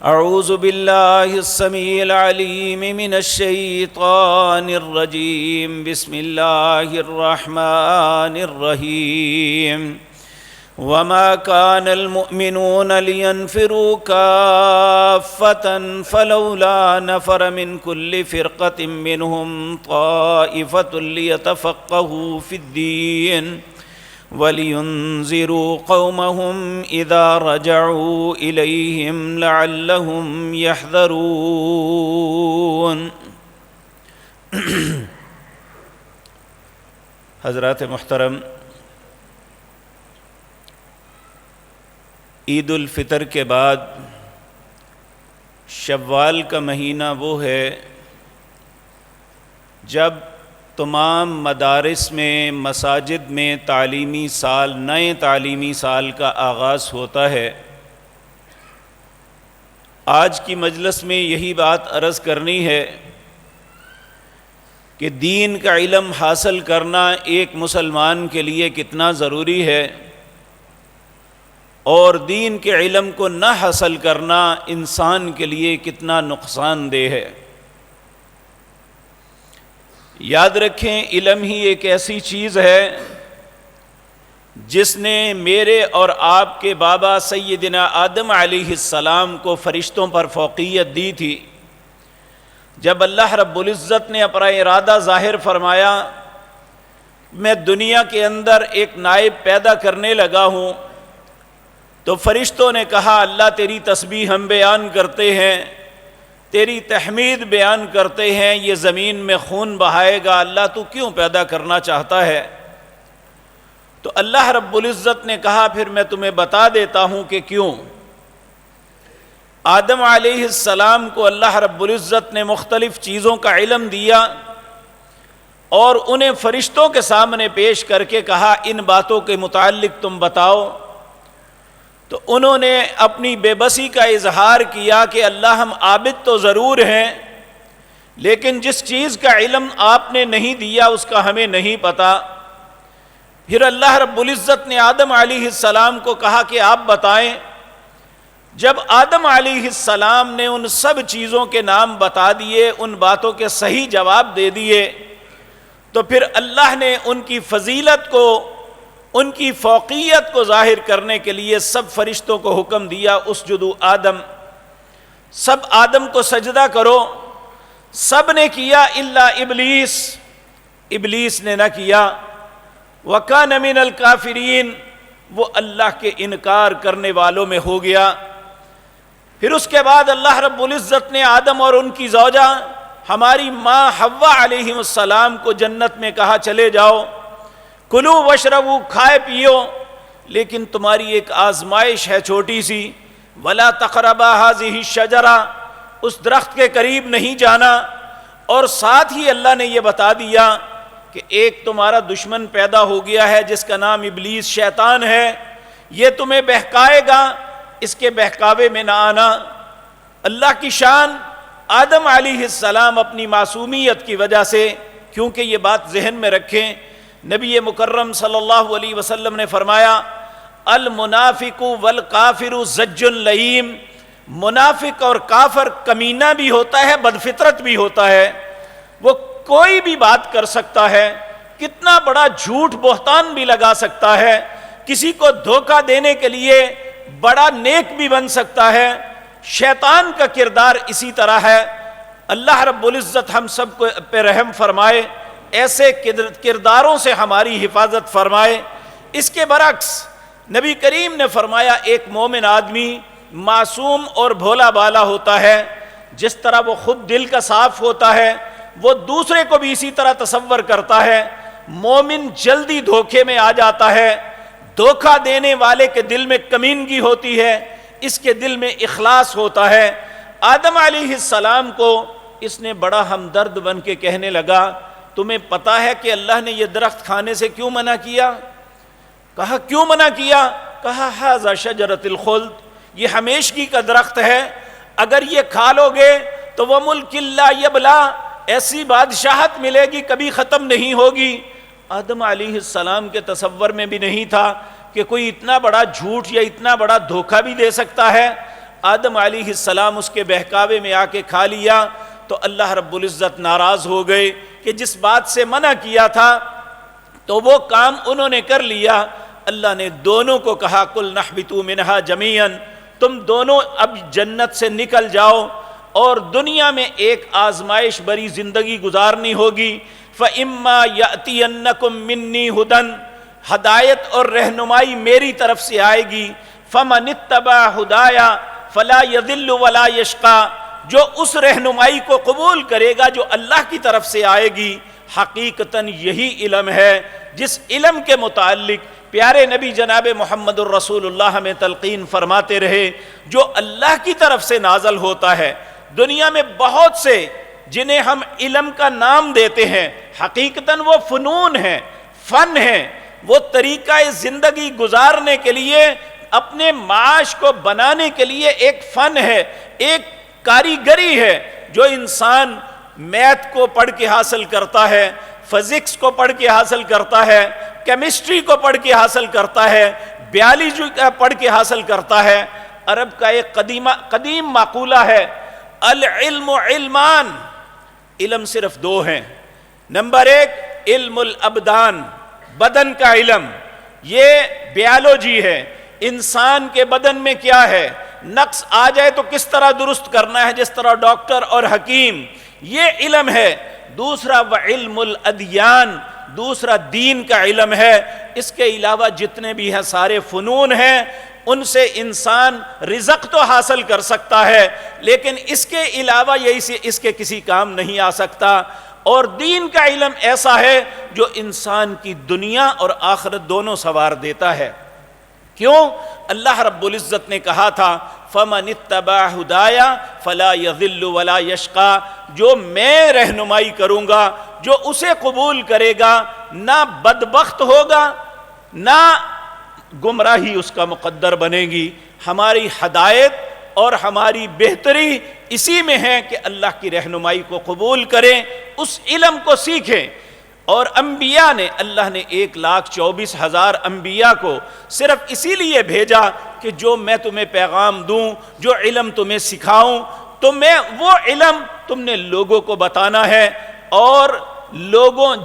اعوذ باللہ السمیع العلیم من الشیطان الرجیم بسم اللہ الرحمن الرحیم وما كان المؤمنون لينفروا كافة فلولا نفر من كل فرقة منهم طائفة ليتفقهوا في الدين وَلِيُنذِرُوا قَوْمَهُمْ إِذَا رَجَعُوا إِلَيْهِمْ لَعَلَّهُمْ يَحْذَرُونَ۔ حضرات محترم، عید الفطر کے بعد شوال کا مہینہ وہ ہے جب تمام مدارس میں، مساجد میں تعلیمی سال، نئے تعلیمی سال کا آغاز ہوتا ہے۔ آج کی مجلس میں یہی بات عرض کرنی ہے کہ دین کا علم حاصل کرنا ایک مسلمان کے لیے کتنا ضروری ہے، اور دین کے علم کو نہ حاصل کرنا انسان کے لیے کتنا نقصان دہ ہے۔ یاد رکھیں، علم ہی ایک ایسی چیز ہے جس نے میرے اور آپ کے بابا سیدنا آدم علیہ السلام کو فرشتوں پر فوقیت دی تھی۔ جب اللہ رب العزت نے اپنا ارادہ ظاہر فرمایا، میں دنیا کے اندر ایک نائب پیدا کرنے لگا ہوں، تو فرشتوں نے کہا اللہ تیری تسبیح ہم بیان کرتے ہیں، تیری تحمید بیان کرتے ہیں، یہ زمین میں خون بہائے گا، اللہ تو کیوں پیدا کرنا چاہتا ہے؟ تو اللہ رب العزت نے کہا پھر میں تمہیں بتا دیتا ہوں کہ کیوں۔ آدم علیہ السلام کو اللہ رب العزت نے مختلف چیزوں کا علم دیا اور انہیں فرشتوں کے سامنے پیش کر کے کہا ان باتوں کے متعلق تم بتاؤ۔ تو انہوں نے اپنی بے بسی کا اظہار کیا کہ اللہ ہم عابد تو ضرور ہیں، لیکن جس چیز کا علم آپ نے نہیں دیا اس کا ہمیں نہیں پتہ۔ پھر اللہ رب العزت نے آدم علیہ السلام کو کہا کہ آپ بتائیں۔ جب آدم علیہ السلام نے ان سب چیزوں کے نام بتا دیے، ان باتوں کے صحیح جواب دے دیے، تو پھر اللہ نے ان کی فضیلت کو، ان کی فوقیت کو ظاہر کرنے کے لیے سب فرشتوں کو حکم دیا اسجدوا آدم، سب آدم کو سجدہ کرو۔ سب نے کیا الا ابلیس، ابلیس نے نہ کیا۔ وَكَانَ مِنَ الْكَافِرِينَ، وہ اللہ کے انکار کرنے والوں میں ہو گیا۔ پھر اس کے بعد اللہ رب العزت نے آدم اور ان کی زوجہ ہماری ماں حوا علیہ السلام کو جنت میں کہا چلے جاؤ، کلو وشربو، کھائے پیو، لیکن تمہاری ایک آزمائش ہے چھوٹی سی، ولا تقربا هذه الشجرہ، اس درخت کے قریب نہیں جانا۔ اور ساتھ ہی اللہ نے یہ بتا دیا کہ ایک تمہارا دشمن پیدا ہو گیا ہے جس کا نام ابلیس شیطان ہے، یہ تمہیں بہکائے گا، اس کے بہکاوے میں نہ آنا۔ اللہ کی شان، آدم علیہ السلام اپنی معصومیت کی وجہ سے، کیونکہ یہ بات ذہن میں رکھیں، نبی مکرم صلی اللہ علیہ وسلم نے فرمایا المنافق والکافر زج لئیم، منافق اور کافر کمینہ بھی ہوتا ہے، بدفطرت بھی ہوتا ہے، وہ کوئی بھی بات کر سکتا ہے، کتنا بڑا جھوٹ بہتان بھی لگا سکتا ہے، کسی کو دھوکہ دینے کے لیے بڑا نیک بھی بن سکتا ہے۔ شیطان کا کردار اسی طرح ہے۔ اللہ رب العزت ہم سب کو پہ رحم فرمائے، ایسے کرداروں سے ہماری حفاظت فرمائے۔ اس کے برعکس نبی کریم نے فرمایا ایک مومن آدمی معصوم اور بھولا بالا ہوتا ہے، جس طرح وہ خود دل کا صاف ہوتا ہے وہ دوسرے کو بھی اسی طرح تصور کرتا ہے۔ مومن جلدی دھوکے میں آ جاتا ہے، دھوکہ دینے والے کے دل میں کمینگی ہوتی ہے، اس کے دل میں اخلاص ہوتا ہے۔ آدم علیہ السلام کو اس نے بڑا ہمدرد بن کے کہنے لگا تمہیں پتا ہے کہ اللہ نے یہ درخت کھانے سے کیوں منع کیا؟ کہا کیوں منع کیا؟ کہا ھذا شجرۃ الخلد، یہ ہمیشگی کا درخت ہے، اگر یہ کھا لو گے تو وہ ملک لا یبلا، ایسی بادشاہت ملے گی کبھی ختم نہیں ہوگی۔ آدم علیہ السلام کے تصور میں بھی نہیں تھا کہ کوئی اتنا بڑا جھوٹ یا اتنا بڑا دھوکہ بھی دے سکتا ہے۔ آدم علیہ السلام اس کے بہکاوے میں آ کے کھا لیا تو اللہ رب العزت ناراض ہو گئے کہ جس بات سے منع کیا تھا تو وہ کام انہوں نے کر لیا۔ اللہ نے دونوں کو کہا قُلْ نَحْبِطُوا مِنْهَا جَمِيعًا، تم دونوں اب جنت سے نکل جاؤ اور دنیا میں ایک آزمائش بری زندگی گزارنی ہوگی۔ فَإِمَّا يَأْتِيَنَّكُم مِّنِّي هُدًى، ہدایت اور رہنمائی میری طرف سے آئے گی۔ فَمَنِ اتَّبَعَ هُدَايَ فَلَا يَضِلُّ وَلَا يَشْقَىٰ، جو اس رہنمائی کو قبول کرے گا جو اللہ کی طرف سے آئے گی۔ حقیقتاً یہی علم ہے جس علم کے متعلق پیارے نبی جناب محمد الرسول اللہ ہمیں تلقین فرماتے رہے، جو اللہ کی طرف سے نازل ہوتا ہے۔ دنیا میں بہت سے جنہیں ہم علم کا نام دیتے ہیں، حقیقتاً وہ فنون ہیں، فن ہیں، وہ طریقہ زندگی گزارنے کے لیے، اپنے معاش کو بنانے کے لیے ایک فن ہے، ایک کاریگری ہے جو انسان میتھ کو پڑھ کے حاصل کرتا ہے، فزکس کو پڑھ کے حاصل کرتا ہے، کیمسٹری کو پڑھ کے حاصل کرتا ہے، بیالوجی کو پڑھ کے حاصل کرتا ہے۔ عرب کا ایک قدیم مقولہ ہے، العلم علمان، علم صرف دو ہیں۔ نمبر ایک علم الابدان، بدن کا علم، یہ بیالوجی ہے، انسان کے بدن میں کیا ہے، نقص آ جائے تو کس طرح درست کرنا ہے، جس طرح ڈاکٹر اور حکیم، یہ علم ہے۔ دوسرا وعلم الادیان، دوسرا دین کا علم ہے۔ اس کے علاوہ جتنے بھی ہیں سارے فنون ہیں، ان سے انسان رزق تو حاصل کر سکتا ہے لیکن اس کے علاوہ یہ اس کے کسی کام نہیں آ سکتا۔ اور دین کا علم ایسا ہے جو انسان کی دنیا اور آخرت دونوں سنوار دیتا ہے۔ کیوں؟ اللہ رب العزت نے کہا تھا فَمَنِ اتَّبَعَ هُدَايَ فَلَا يَضِلُّ وَلَا يَشْقَىٰ، جو میں رہنمائی کروں گا، جو اسے قبول کرے گا، نہ بدبخت ہوگا نہ گمراہی اس کا مقدر بنے گی۔ ہماری ہدایت اور ہماری بہتری اسی میں ہے کہ اللہ کی رہنمائی کو قبول کریں، اس علم کو سیکھیں۔ اور انبیاء نے، اللہ نے 1,24,000 انبیاء کو صرف اسی لیے بھیجا کہ جو میں تمہیں پیغام دوں، جو علم تمہیں سکھاؤں، تو میں وہ علم تم نے لوگوں کو بتانا ہے۔ اور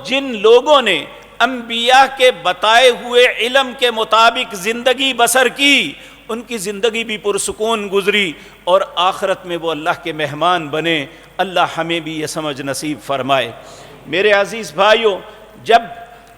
جن لوگوں نے انبیاء کے بتائے ہوئے علم کے مطابق زندگی بسر کی، ان کی زندگی بھی پرسکون گزری اور آخرت میں وہ اللہ کے مہمان بنے۔ اللہ ہمیں بھی یہ سمجھ نصیب فرمائے۔ میرے عزیز بھائیوں، جب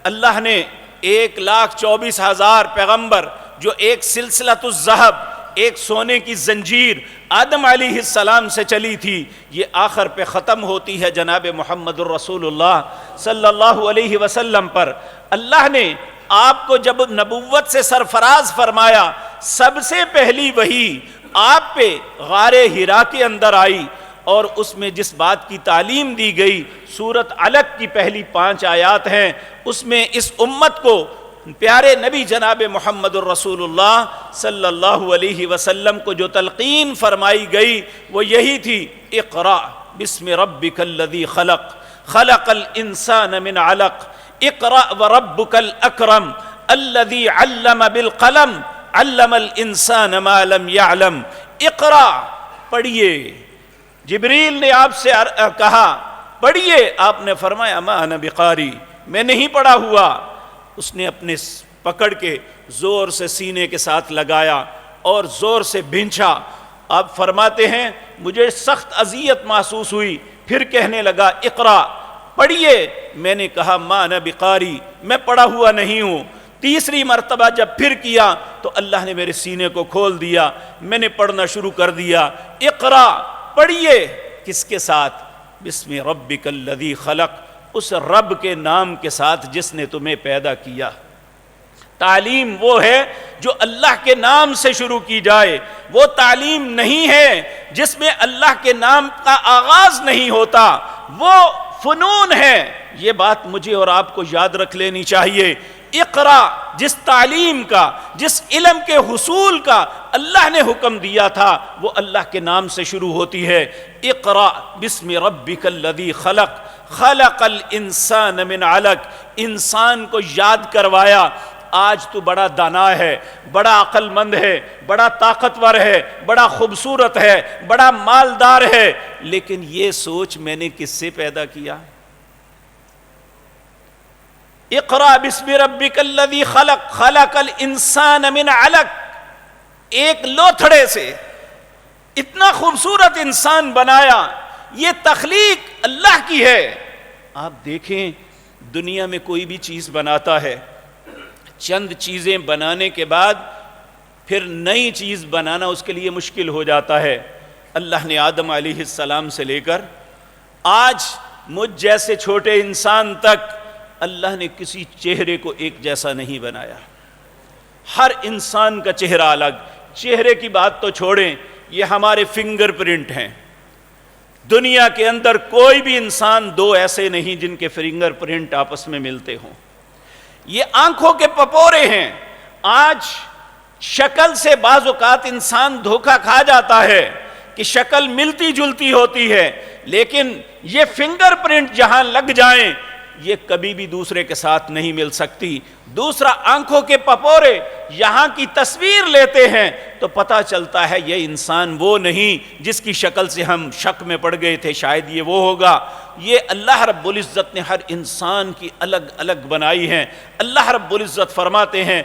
اللہ نے 1,24,000 پیغمبر، جو ایک سلسلۃ الذہب، ایک سونے کی زنجیر آدم علیہ السلام سے چلی تھی، یہ آخر پہ ختم ہوتی ہے جناب محمد الرسول اللہ صلی اللہ علیہ وسلم پر۔ اللہ نے آپ کو جب نبوت سے سرفراز فرمایا، سب سے پہلی وحی آپ پہ غار حرا کے اندر آئی، اور اس میں جس بات کی تعلیم دی گئی، سورۃ علق کی پہلی 5 آیات ہیں، اس میں اس امت کو پیارے نبی جناب محمد الرسول اللہ صلی اللہ علیہ وسلم کو جو تلقین فرمائی گئی وہ یہی تھی، اقرأ بسم ربک الذی خلق، خلق الانسان من علق، اقرأ وربک الاکرم الذی علم بالقلم، علم الانسان ما لم يعلم۔ اقرأ، پڑھیے۔ جبریل نے آپ سے کہا پڑھیے، آپ نے فرمایا ما انا بقاری، میں نہیں پڑھا ہوا۔ اس نے اپنے پکڑ کے زور سے سینے کے ساتھ لگایا اور زور سے بھینچا۔ آپ فرماتے ہیں مجھے سخت اذیت محسوس ہوئی، پھر کہنے لگا اقرا، پڑھیے۔ میں نے کہا ما انا بقاری، میں پڑھا ہوا نہیں ہوں۔ تیسری مرتبہ جب پھر کیا تو اللہ نے میرے سینے کو کھول دیا، میں نے پڑھنا شروع کر دیا۔ اقرا، پڑھیے۔ کس کے ساتھ؟ بسم ربک الذی خلق، اس رب کے نام کے ساتھ جس نے تمہیں پیدا کیا۔ تعلیم وہ ہے جو اللہ کے نام سے شروع کی جائے، وہ تعلیم نہیں ہے جس میں اللہ کے نام کا آغاز نہیں ہوتا، وہ فنون ہے۔ یہ بات مجھے اور آپ کو یاد رکھ لینی چاہیے۔ اقرا، جس تعلیم کا، جس علم کے حصول کا اللہ نے حکم دیا تھا، وہ اللہ کے نام سے شروع ہوتی ہے۔ اقرا بسم ربک الذی خلق، خلق الانسان من علق، انسان کو یاد کروایا آج تو بڑا دانا ہے، بڑا عقل مند ہے، بڑا طاقتور ہے، بڑا خوبصورت ہے، بڑا مالدار ہے، لیکن یہ سوچ میں نے کس سے پیدا کیا؟ اقرأ بسم ربک الذی خلق خلق الانسان من علق، ایک لوتھڑے سے اتنا خوبصورت انسان بنایا، یہ تخلیق اللہ کی ہے۔ آپ دیکھیں دنیا میں کوئی بھی چیز بناتا ہے، چند چیزیں بنانے کے بعد پھر نئی چیز بنانا اس کے لیے مشکل ہو جاتا ہے۔ اللہ نے آدم علیہ السلام سے لے کر آج مجھ جیسے چھوٹے انسان تک اللہ نے کسی چہرے کو ایک جیسا نہیں بنایا، ہر انسان کا چہرہ الگ۔ چہرے کی بات تو چھوڑیں، یہ ہمارے فنگر پرنٹ ہیں، دنیا کے اندر کوئی بھی انسان دو ایسے نہیں جن کے فنگر پرنٹ آپس میں ملتے ہوں۔ یہ آنکھوں کے پپورے ہیں۔ آج شکل سے بعض اوقات انسان دھوکہ کھا جاتا ہے کہ شکل ملتی جلتی ہوتی ہے، لیکن یہ فنگر پرنٹ جہاں لگ جائیں یہ کبھی بھی دوسرے کے ساتھ نہیں مل سکتی۔ دوسرا آنکھوں کے پپورے یہاں کی تصویر لیتے ہیں تو پتہ چلتا ہے یہ انسان وہ نہیں جس کی شکل سے ہم شک میں پڑ گئے تھے شاید یہ وہ ہوگا۔ یہ اللہ رب العزت نے ہر انسان کی الگ الگ بنائی ہیں۔ اللہ رب العزت فرماتے ہیں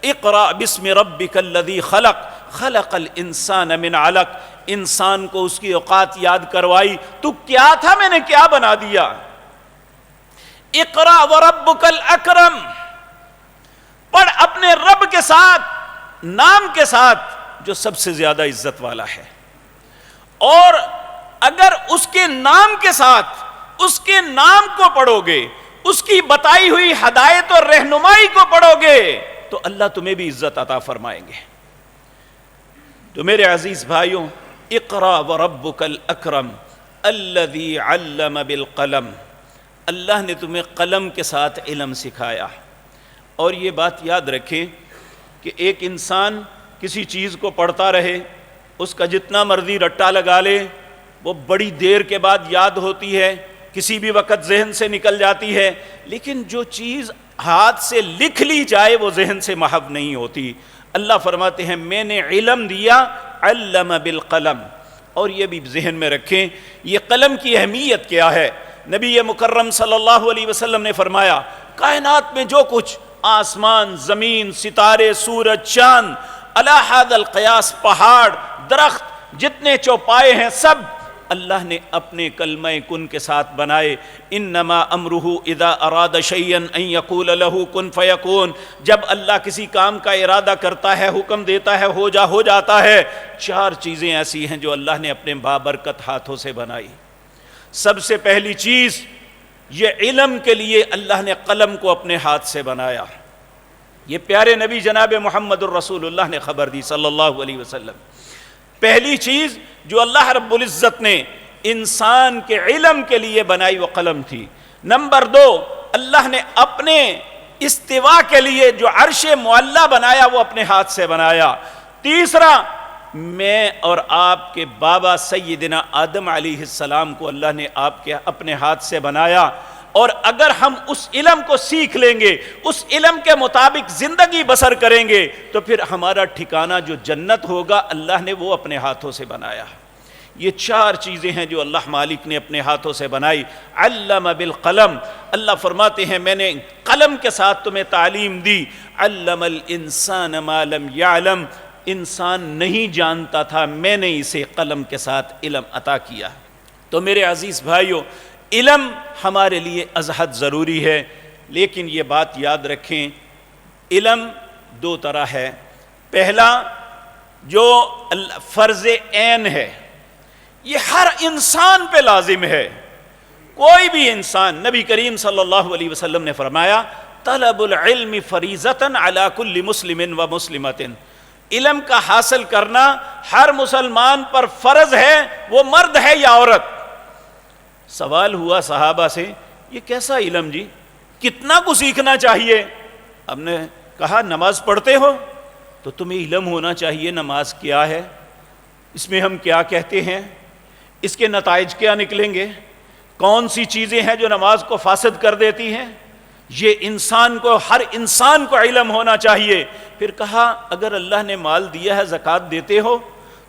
اقرأ بسم ربک الذی خلق خلق الانسان من علق، انسان کو اس کی اوقات یاد کروائی، تو کیا تھا میں نے کیا بنا دیا۔ اقرأ وربک الاکرم، پڑھ اپنے رب کے ساتھ، نام کے ساتھ جو سب سے زیادہ عزت والا ہے، اور اگر اس کے نام کے ساتھ اس کے نام کو پڑھو گے، اس کی بتائی ہوئی ہدایت اور رہنمائی کو پڑھو گے تو اللہ تمہیں بھی عزت عطا فرمائیں گے۔ تو میرے عزیز بھائیوں، اقرأ وربک الاکرم الذی علم بالقلم، اللہ نے تمہیں قلم کے ساتھ علم سکھایا۔ اور یہ بات یاد رکھیں کہ ایک انسان کسی چیز کو پڑھتا رہے، اس کا جتنا مرضی رٹا لگا لے، وہ بڑی دیر کے بعد یاد ہوتی ہے، کسی بھی وقت ذہن سے نکل جاتی ہے، لیکن جو چیز ہاتھ سے لکھ لی جائے وہ ذہن سے محو نہیں ہوتی۔ اللہ فرماتے ہیں میں نے علم دیا، علم بالقلم۔ اور یہ بھی ذہن میں رکھیں یہ قلم کی اہمیت کیا ہے۔ نبی مکرم صلی اللہ علیہ وسلم نے فرمایا کائنات میں جو کچھ آسمان، زمین، ستارے، سورج، چاند، علی حد القیاس، پہاڑ، درخت، جتنے چوپائے ہیں سب اللہ نے اپنے کلمہ کن کے ساتھ بنائے۔ انما امرہ اذا اراد شیئا ان یقول له کن فیکون، جب اللہ کسی کام کا ارادہ کرتا ہے، حکم دیتا ہے، ہو جاتا ہے۔ چار چیزیں ایسی ہیں جو اللہ نے اپنے بابرکت ہاتھوں سے بنائی۔ سب سے پہلی چیز یہ علم کے لیے اللہ نے قلم کو اپنے ہاتھ سے بنایا۔ یہ پیارے نبی جناب محمد الرسول اللہ نے خبر دی صلی اللہ علیہ وسلم۔ پہلی چیز جو اللہ رب العزت نے انسان کے علم کے لیے بنائی وہ قلم تھی۔ نمبر دو، اللہ نے اپنے استوا کے لیے جو عرش معلیٰ بنایا وہ اپنے ہاتھ سے بنایا۔ تیسرا، میں اور آپ کے بابا سیدنا آدم علیہ السلام کو اللہ نے آپ کے اپنے ہاتھ سے بنایا، اور اگر ہم اس علم کو سیکھ لیں گے، اس علم کے مطابق زندگی بسر کریں گے تو پھر ہمارا ٹھکانہ جو جنت ہوگا اللہ نے وہ اپنے ہاتھوں سے بنایا۔ یہ چار چیزیں ہیں جو اللہ مالک نے اپنے ہاتھوں سے بنائی۔ علم بالقلم، اللہ فرماتے ہیں میں نے قلم کے ساتھ تمہیں تعلیم دی۔ علم الانسان ما لم یعلم، انسان نہیں جانتا تھا، میں نے اسے قلم کے ساتھ علم عطا کیا۔ تو میرے عزیز بھائیوں، علم ہمارے لیے ازحد ضروری ہے، لیکن یہ بات یاد رکھیں علم دو طرح ہے۔ پہلا جو فرض عین ہے، یہ ہر انسان پہ لازم ہے۔ کوئی بھی انسان، نبی کریم صلی اللہ علیہ وسلم نے فرمایا طلب العلم فریضۃ علی کل مسلم و مسلمۃ، علم کا حاصل کرنا ہر مسلمان پر فرض ہے، وہ مرد ہے یا عورت۔ سوال ہوا صحابہ سے یہ کیسا علم جی، کتنا کو سیکھنا چاہیے؟ ہم نے کہا نماز پڑھتے ہو تو تمہیں علم ہونا چاہیے نماز کیا ہے، اس میں ہم کیا کہتے ہیں، اس کے نتائج کیا نکلیں گے، کون سی چیزیں ہیں جو نماز کو فاسد کر دیتی ہیں۔ یہ انسان کو، ہر انسان کو علم ہونا چاہیے۔ پھر کہا اگر اللہ نے مال دیا ہے، زکوٰۃ دیتے ہو،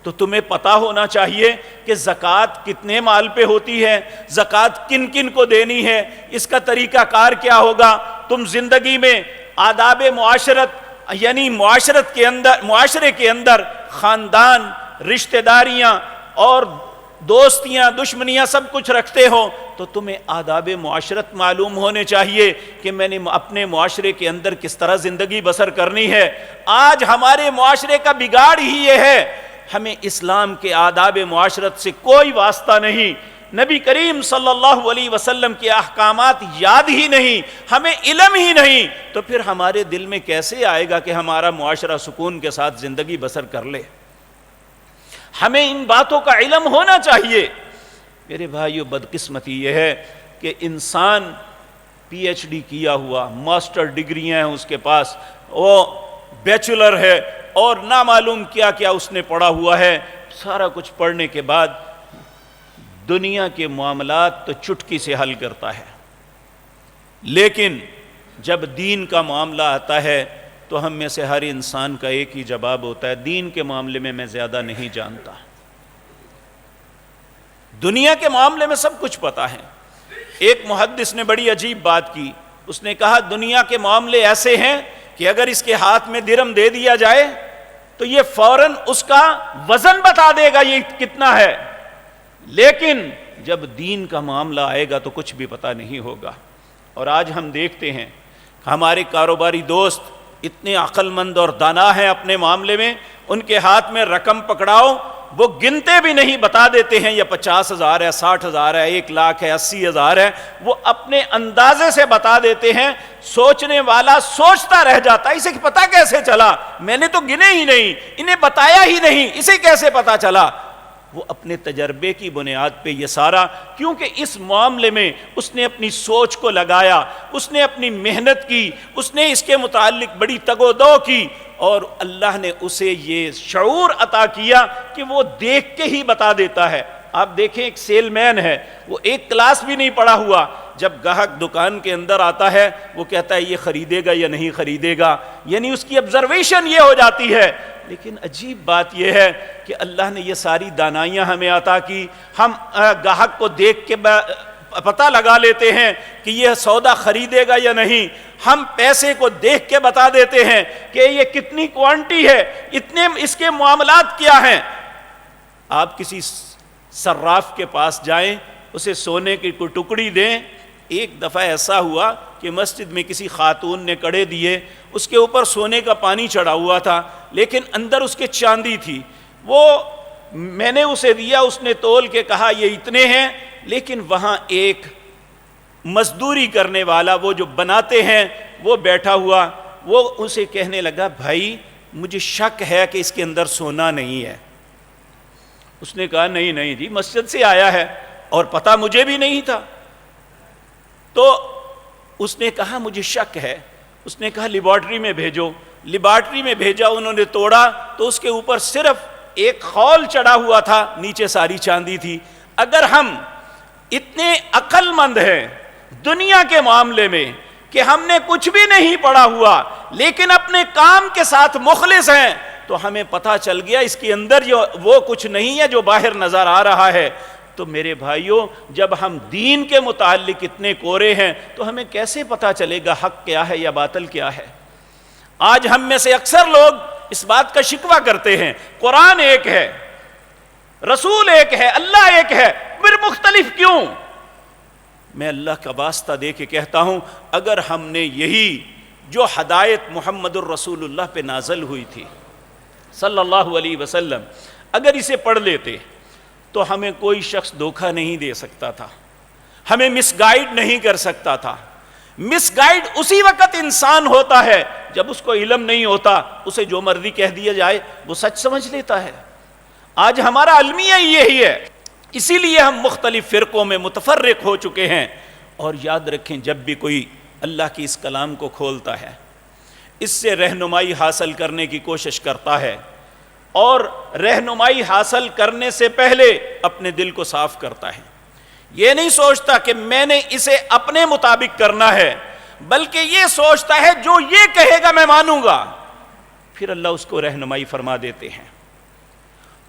تو تمہیں پتا ہونا چاہیے کہ زکوٰۃ کتنے مال پہ ہوتی ہے، زکوٰۃ کن کن کو دینی ہے، اس کا طریقہ کار کیا ہوگا۔ تم زندگی میں آداب معاشرت، یعنی معاشرے کے اندر خاندان، رشتہ داریاں اور دوستیاں، دشمنیاں سب کچھ رکھتے ہو، تو تمہیں آداب معاشرت معلوم ہونے چاہیے کہ میں نے اپنے معاشرے کے اندر کس طرح زندگی بسر کرنی ہے۔ آج ہمارے معاشرے کا بگاڑ ہی یہ ہے، ہمیں اسلام کے آداب معاشرت سے کوئی واسطہ نہیں، نبی کریم صلی اللہ علیہ وسلم کے احکامات یاد ہی نہیں، ہمیں علم ہی نہیں، تو پھر ہمارے دل میں کیسے آئے گا کہ ہمارا معاشرہ سکون کے ساتھ زندگی بسر کر لے۔ ہمیں ان باتوں کا علم ہونا چاہیے۔ میرے بھائیو، بدقسمتی یہ ہے کہ انسان پی ایچ ڈی کیا ہوا، ماسٹر ڈگریاں ہیں اس کے پاس، وہ بیچلر ہے اور نہ معلوم کیا کیا اس نے پڑھا ہوا ہے، سارا کچھ پڑھنے کے بعد دنیا کے معاملات تو چٹکی سے حل کرتا ہے، لیکن جب دین کا معاملہ آتا ہے تو ہم میں سے ہر انسان کا ایک ہی جواب ہوتا ہے، دین کے معاملے میں زیادہ نہیں جانتا، دنیا کے معاملے میں سب کچھ پتا ہے۔ ایک محدث نے بڑی عجیب بات کی، اس نے کہا دنیا کے معاملے ایسے ہیں کہ اگر اس کے ہاتھ میں درہم دے دیا جائے تو یہ فوراً اس کا وزن بتا دے گا یہ کتنا ہے، لیکن جب دین کا معاملہ آئے گا تو کچھ بھی پتہ نہیں ہوگا۔ اور آج ہم دیکھتے ہیں ہمارے کاروباری دوست اتنے عقل مند اور دانا ہیں اپنے معاملے میں، ان کے ہاتھ میں رقم پکڑاؤ وہ گنتے بھی نہیں، بتا دیتے ہیں یہ 50,000 ہے، 60,000 ہے، 1,00,000 ہے، 80,000 ہے، وہ اپنے اندازے سے بتا دیتے ہیں۔ سوچنے والا سوچتا رہ جاتا ہے اسے پتہ کیسے چلا، میں نے تو گنے ہی نہیں، انہیں بتایا ہی نہیں، اسے کیسے پتہ چلا؟ وہ اپنے تجربے کی بنیاد پہ یہ سارا، کیونکہ اس معاملے میں اس نے اپنی سوچ کو لگایا، اس نے اپنی محنت کی، اس نے اس کے متعلق بڑی تگ و دو کی، اور اللہ نے اسے یہ شعور عطا کیا کہ وہ دیکھ کے ہی بتا دیتا ہے۔ آپ دیکھیں ایک سیل مین ہے، وہ ایک کلاس بھی نہیں پڑھا ہوا، جب گاہک دکان کے اندر آتا ہے وہ کہتا ہے یہ خریدے گا یا نہیں خریدے گا، یعنی اس کی آبزرویشن یہ ہو جاتی ہے۔ لیکن عجیب بات یہ ہے کہ اللہ نے یہ ساری دانائیاں ہمیں عطا کی، ہم گاہک کو دیکھ کے پتہ لگا لیتے ہیں کہ یہ سودا خریدے گا یا نہیں، ہم پیسے کو دیکھ کے بتا دیتے ہیں کہ یہ کتنی کوانٹی ہے، اتنے اس کے معاملات کیا ہیں۔ آپ کسی صراف کے پاس جائیں، اسے سونے کی کوئی ٹکڑی دیں۔ ایک دفعہ ایسا ہوا کہ مسجد میں کسی خاتون نے کڑے دیے، اس کے اوپر سونے کا پانی چڑھا ہوا تھا لیکن اندر اس کے چاندی تھی، وہ میں نے اسے دیا، اس نے تول کے کہا یہ اتنے ہیں، لیکن وہاں ایک مزدوری کرنے والا، وہ جو بناتے ہیں، وہ بیٹھا ہوا، وہ اسے کہنے لگا بھائی مجھے شک ہے کہ اس کے اندر سونا نہیں ہے۔ اس نے کہا نہیں جی، مسجد سے آیا ہے اور پتہ مجھے بھی نہیں تھا۔ تو اس نے کہا مجھے شک ہے، اس نے کہا لیبارٹری میں بھیجو، لیبارٹری میں بھیجا، انہوں نے توڑا تو اس کے اوپر صرف ایک خول چڑھا ہوا تھا، نیچے ساری چاندی تھی۔ اگر ہم اتنے عقل مند ہیں دنیا کے معاملے میں کہ ہم نے کچھ بھی نہیں پڑھا ہوا لیکن اپنے کام کے ساتھ مخلص ہیں، تو ہمیں پتہ چل گیا اس کے اندر جو وہ کچھ نہیں ہے جو باہر نظر آ رہا ہے۔ تو میرے بھائیوں، جب ہم دین کے متعلق اتنے کورے ہیں تو ہمیں کیسے پتہ چلے گا حق کیا ہے یا باطل کیا ہے؟ آج ہم میں سے اکثر لوگ اس بات کا شکوہ کرتے ہیں قرآن ایک ہے، رسول ایک ہے، اللہ ایک ہے، پھر مختلف کیوں؟ میں اللہ کا واسطہ دے کے کہتا ہوں، اگر ہم نے یہی جو ہدایت محمد الرسول اللہ پہ نازل ہوئی تھی صلی اللہ علیہ وسلم، اگر اسے پڑھ لیتے تو ہمیں کوئی شخص دھوکہ نہیں دے سکتا تھا، ہمیں مس گائیڈ نہیں کر سکتا تھا۔ مس گائیڈ اسی وقت انسان ہوتا ہے جب اس کو علم نہیں ہوتا، اسے جو مرضی کہہ دیا جائے وہ سچ سمجھ لیتا ہے۔ آج ہمارا المیہ یہی ہے، اسی لیے ہم مختلف فرقوں میں متفرق ہو چکے ہیں۔ اور یاد رکھیں، جب بھی کوئی اللہ کی اس کلام کو کھولتا ہے، اس سے رہنمائی حاصل کرنے کی کوشش کرتا ہے، اور رہنمائی حاصل کرنے سے پہلے اپنے دل کو صاف کرتا ہے۔ یہ نہیں سوچتا کہ میں نے اسے اپنے مطابق کرنا ہے، بلکہ یہ سوچتا ہے جو یہ کہے گا میں مانوں گا، پھر اللہ اس کو رہنمائی فرما دیتے ہیں۔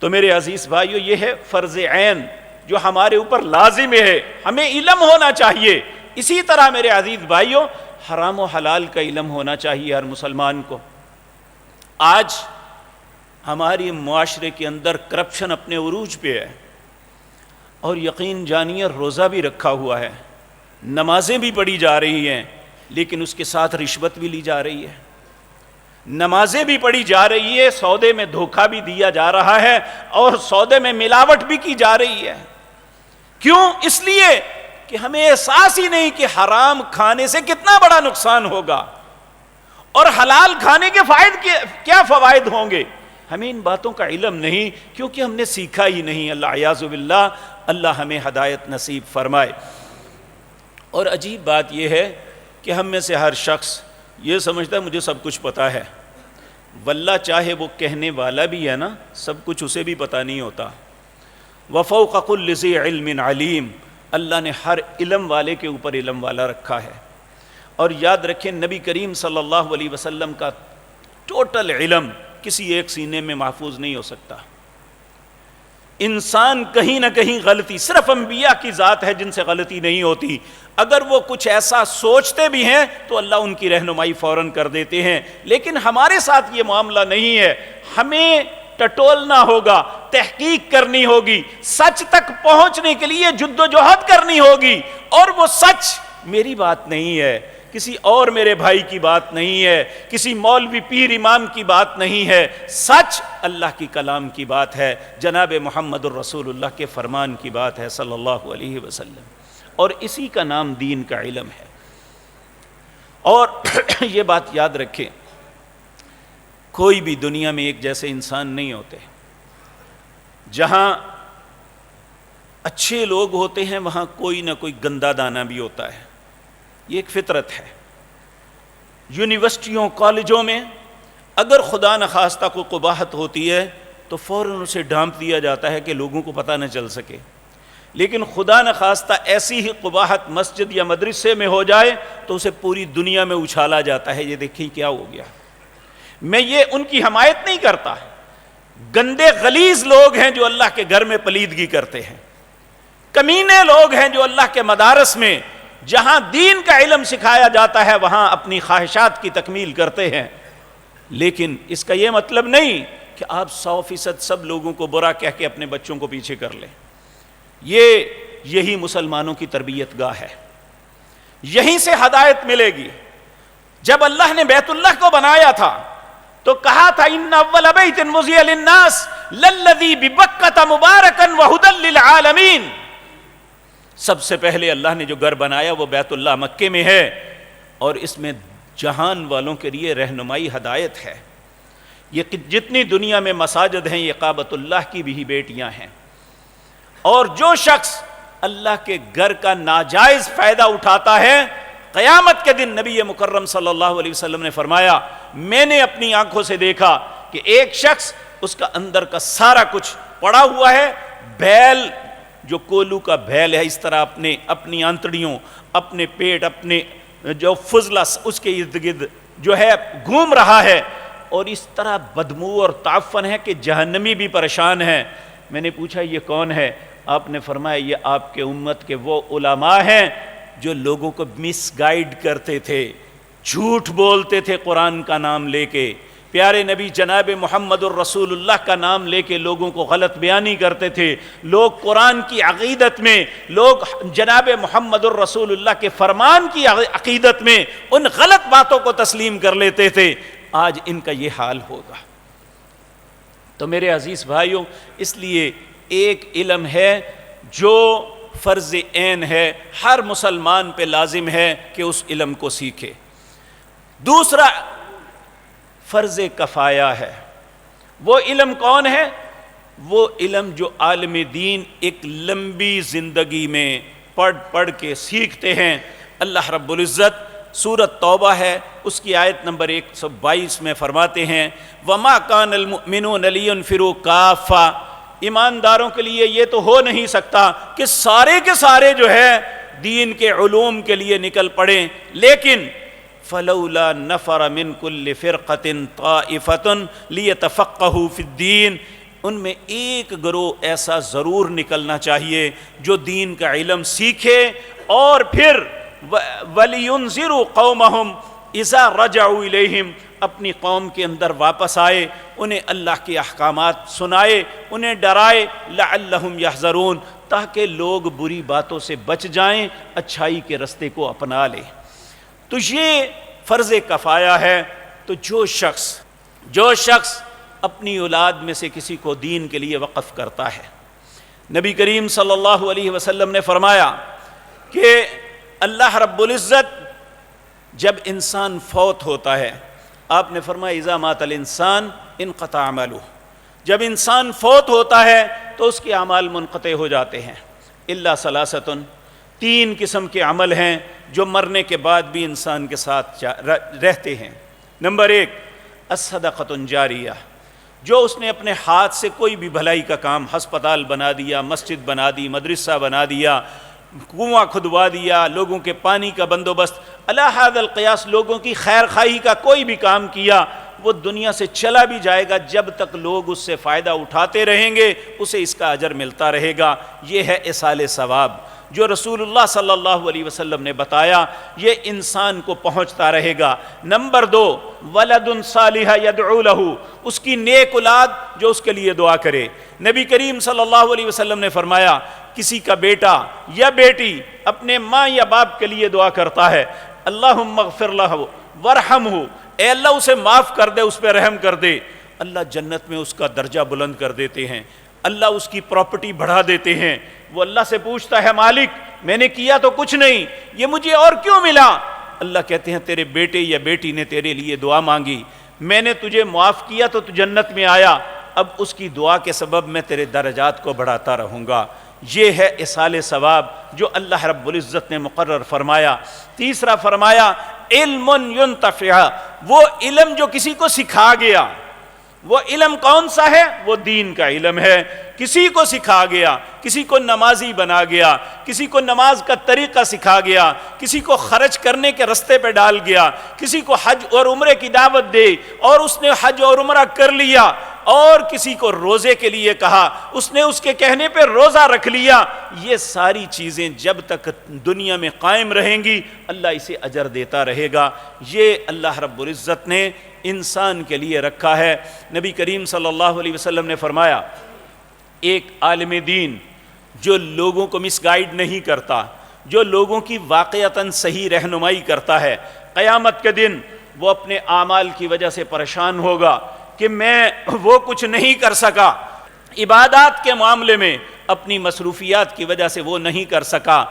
تو میرے عزیز بھائیو، یہ ہے فرض عین جو ہمارے اوپر لازم ہے، ہمیں علم ہونا چاہیے۔ اسی طرح میرے عزیز بھائیو، حرام و حلال کا علم ہونا چاہیے ہر مسلمان کو۔ آج ہماری معاشرے کے اندر کرپشن اپنے عروج پہ ہے، اور یقین جانیے روزہ بھی رکھا ہوا ہے، نمازیں بھی پڑھی جا رہی ہیں، لیکن اس کے ساتھ رشوت بھی لی جا رہی ہے۔ نمازیں بھی پڑھی جا رہی ہے، سودے میں دھوکہ بھی دیا جا رہا ہے، اور سودے میں ملاوٹ بھی کی جا رہی ہے۔ کیوں؟ اس لیے کہ ہمیں احساس ہی نہیں کہ حرام کھانے سے کتنا بڑا نقصان ہوگا اور حلال کھانے کے کیا فوائد ہوں گے۔ ہمیں ان باتوں کا علم نہیں، کیونکہ ہم نے سیکھا ہی نہیں۔ اللہ اعوذ باللہ، اللہ ہمیں ہدایت نصیب فرمائے۔ اور عجیب بات یہ ہے کہ ہم میں سے ہر شخص یہ سمجھتا ہے مجھے سب کچھ پتا ہے، واللہ چاہے وہ کہنے والا بھی ہے نا، سب کچھ اسے بھی پتہ نہیں ہوتا۔ وَفَوْقَ كُلِّ ذِي عِلْمٍ عَلِيمٍ، اللہ نے ہر علم والے کے اوپر علم والا رکھا ہے۔ اور یاد رکھیں، نبی کریم صلی اللہ علیہ وسلم کا ٹوٹل علم کسی ایک سینے میں محفوظ نہیں ہو سکتا۔ انسان کہیں نہ کہیں غلطی، صرف انبیاء کی ذات ہے جن سے غلطی نہیں ہوتی، اگر وہ کچھ ایسا سوچتے بھی ہیں تو اللہ ان کی رہنمائی فوراً کر دیتے ہیں۔ لیکن ہمارے ساتھ یہ معاملہ نہیں ہے، ہمیں ٹٹولنا ہوگا، تحقیق کرنی ہوگی، سچ تک پہنچنے کے لیے جدوجہد کرنی ہوگی، اور وہ سچ میری بات نہیں ہے، کسی اور میرے بھائی کی بات نہیں ہے، کسی مولوی پیر امام کی بات نہیں ہے، سچ اللہ کی کلام کی بات ہے، جناب محمد الرسول اللہ کے فرمان کی بات ہے صلی اللہ علیہ وسلم، اور اسی کا نام دین کا علم ہے۔ اور یہ بات یاد رکھیں، کوئی بھی دنیا میں ایک جیسے انسان نہیں ہوتے۔ جہاں اچھے لوگ ہوتے ہیں وہاں کوئی نہ کوئی گندا دانہ بھی ہوتا ہے، یہ ایک فطرت ہے۔ یونیورسٹیوں کالجوں میں اگر خدا نخواستہ کو قباحت ہوتی ہے تو فوراً اسے ڈھانپ دیا جاتا ہے کہ لوگوں کو پتہ نہ چل سکے، لیکن خدا نخواستہ ایسی ہی قباحت مسجد یا مدرسے میں ہو جائے تو اسے پوری دنیا میں اچھالا جاتا ہے، یہ دیکھیں کیا ہو گیا۔ میں یہ ان کی حمایت نہیں کرتا، گندے غلیظ لوگ ہیں جو اللہ کے گھر میں پلیدگی کرتے ہیں، کمینے لوگ ہیں جو اللہ کے مدارس میں جہاں دین کا علم سکھایا جاتا ہے وہاں اپنی خواہشات کی تکمیل کرتے ہیں۔ لیکن اس کا یہ مطلب نہیں کہ آپ 100% سب لوگوں کو برا کہہ کے اپنے بچوں کو پیچھے کر لیں۔ یہی مسلمانوں کی تربیت گاہ ہے، یہیں سے ہدایت ملے گی۔ جب اللہ نے بیت اللہ کو بنایا تھا تو کہا تھا ان اول بیت وضع للناس للذی ببکۃ مبارکا وہدی للعالمین، سب سے پہلے اللہ نے جو گھر بنایا وہ بیت اللہ مکے میں ہے، اور اس میں جہان والوں کے لیے رہنمائی ہدایت ہے۔ یہ جتنی دنیا میں مساجد ہیں یہ کعبۃ اللہ کی بھی بیٹیاں ہیں، اور جو شخص اللہ کے گھر کا ناجائز فائدہ اٹھاتا ہے، قیامت کے دن نبی مکرم صلی اللہ علیہ وسلم نے فرمایا میں نے اپنی آنکھوں سے دیکھا کہ ایک شخص اس کا اندر کا سارا کچھ پڑا ہوا ہے، بیل جو کولو کا بیل ہے اس طرح اپنی آنتڑیوں، اپنے پیٹ، اپنے جو فضلہ اس کے ارد گرد جو ہے گھوم رہا ہے، اور اس طرح بدبو اور تعفن ہے کہ جہنمی بھی پریشان ہے۔ میں نے پوچھا یہ کون ہے؟ آپ نے فرمایا یہ آپ کے امت کے وہ علماء ہیں جو لوگوں کو مس گائیڈ کرتے تھے، جھوٹ بولتے تھے قرآن کا نام لے کے، پیارے نبی جناب محمد الرسول اللہ کا نام لے کے لوگوں کو غلط بیانی کرتے تھے۔ لوگ قرآن کی عقیدت میں، لوگ جناب محمد الرسول اللہ کے فرمان کی عقیدت میں ان غلط باتوں کو تسلیم کر لیتے تھے۔ آج ان کا یہ حال ہوگا۔ تو میرے عزیز بھائیوں، اس لیے ایک علم ہے جو فرض عین ہے، ہر مسلمان پہ لازم ہے کہ اس علم کو سیکھے۔ دوسرا فرض کفایہ ہے۔ وہ علم کون ہے؟ وہ علم جو عالم دین ایک لمبی زندگی میں پڑھ کے سیکھتے ہیں۔ اللہ رب العزت سورۃ توبہ ہے، اس کی آیت نمبر 122 میں فرماتے ہیں وَمَا كَانَ الْمُؤْمِنُونَ لِيَنْفِرُوا كَافَّةً، ایمانداروں کے لیے یہ تو ہو نہیں سکتا کہ سارے کے سارے جو ہے دین کے علوم کے لیے نکل پڑیں، لیکن فلولا نفر من كل فرقة طائفة ليتفقهوا في الدين، ان میں ایک گروہ ایسا ضرور نکلنا چاہیے جو دین کا علم سیکھے اور پھر وَلِيُنذِرُوا قَوْمَهُمْ إِذَا رَجَعُوا إِلَيْهِمْ، اپنی قوم کے اندر واپس آئے، انہیں اللہ کے احکامات سنائے، انہیں ڈرائے، لَعَلَّهُمْ يَحْذَرُونَ، تاکہ لوگ بری باتوں سے بچ جائیں، اچھائی کے رستے کو اپنا لیں۔ تو یہ فرض کفایہ ہے۔ تو جو شخص اپنی اولاد میں سے کسی کو دین کے لیے وقف کرتا ہے، نبی کریم صلی اللہ علیہ وسلم نے فرمایا کہ اللہ رب العزت جب انسان فوت ہوتا ہے، آپ نے فرمایا اذا مات الانسان انقطع عملہ، جب انسان فوت ہوتا ہے تو اس کے اعمال منقطع ہو جاتے ہیں، الا ثلاثۃ، تین قسم کے عمل ہیں جو مرنے کے بعد بھی انسان کے ساتھ رہتے ہیں۔ نمبر ایک، الصدقۃ جاریہ، جو اس نے اپنے ہاتھ سے کوئی بھی بھلائی کا کام، ہسپتال بنا دیا، مسجد بنا دی، مدرسہ بنا دیا، کنواں کھدوا دیا، لوگوں کے پانی کا بندوبست، علی ھذا القیاس لوگوں کی خیر خواہی کا کوئی بھی کام کیا، وہ دنیا سے چلا بھی جائے گا، جب تک لوگ اس سے فائدہ اٹھاتے رہیں گے اسے اس کا اجر ملتا رہے گا۔ یہ ہے ایصال ثواب جو رسول اللہ صلی اللہ علیہ وسلم نے بتایا، یہ انسان کو پہنچتا رہے گا۔ نمبر دو، ولد صالح یدعو لہ، اس کی نیک اولاد جو اس کے لیے دعا کرے۔ نبی کریم صلی اللہ علیہ وسلم نے فرمایا کسی کا بیٹا یا بیٹی اپنے ماں یا باپ کے لیے دعا کرتا ہے، اللہم اغفر لہ وارحمہ، اے اللہ اسے معاف کر دے، اس پہ رحم کر دے، اللہ جنت میں اس کا درجہ بلند کر دیتے ہیں، اللہ اس کی پراپرٹی بڑھا دیتے ہیں۔ وہ اللہ سے پوچھتا ہے مالک میں نے کیا تو کچھ نہیں، یہ مجھے اور کیوں ملا؟ اللہ کہتے ہیں تیرے بیٹے یا بیٹی نے تیرے لیے دعا مانگی، میں نے تجھے معاف کیا تو تو جنت میں آیا، اب اس کی دعا کے سبب میں تیرے درجات کو بڑھاتا رہوں گا۔ یہ ہے ایصال ثواب جو اللہ رب العزت نے مقرر فرمایا۔ تیسرا فرمایا علم ینتفع، وہ علم جو کسی کو سکھا گیا۔ وہ علم کون سا ہے؟ وہ دین کا علم ہے، کسی کو سکھا گیا، کسی کو نمازی بنا گیا، کسی کو نماز کا طریقہ سکھا گیا، کسی کو خرچ کرنے کے رستے پہ ڈال گیا، کسی کو حج اور عمرے کی دعوت دے اور اس نے حج اور عمرہ کر لیا، اور کسی کو روزے کے لیے کہا، اس نے اس کے کہنے پہ روزہ رکھ لیا۔ یہ ساری چیزیں جب تک دنیا میں قائم رہیں گی اللہ اسے اجر دیتا رہے گا۔ یہ اللہ رب العزت نے انسان کے لیے رکھا ہے۔ نبی کریم صلی اللہ علیہ وسلم نے فرمایا ایک عالم دین جو لوگوں کو مس گائیڈ نہیں کرتا، جو لوگوں کی واقعتاً صحیح رہنمائی کرتا ہے، قیامت کے دن وہ اپنے اعمال کی وجہ سے پریشان ہوگا کہ میں وہ کچھ نہیں کر سکا، عبادات کے معاملے میں اپنی مصروفیات کی وجہ سے وہ نہیں کر سکا،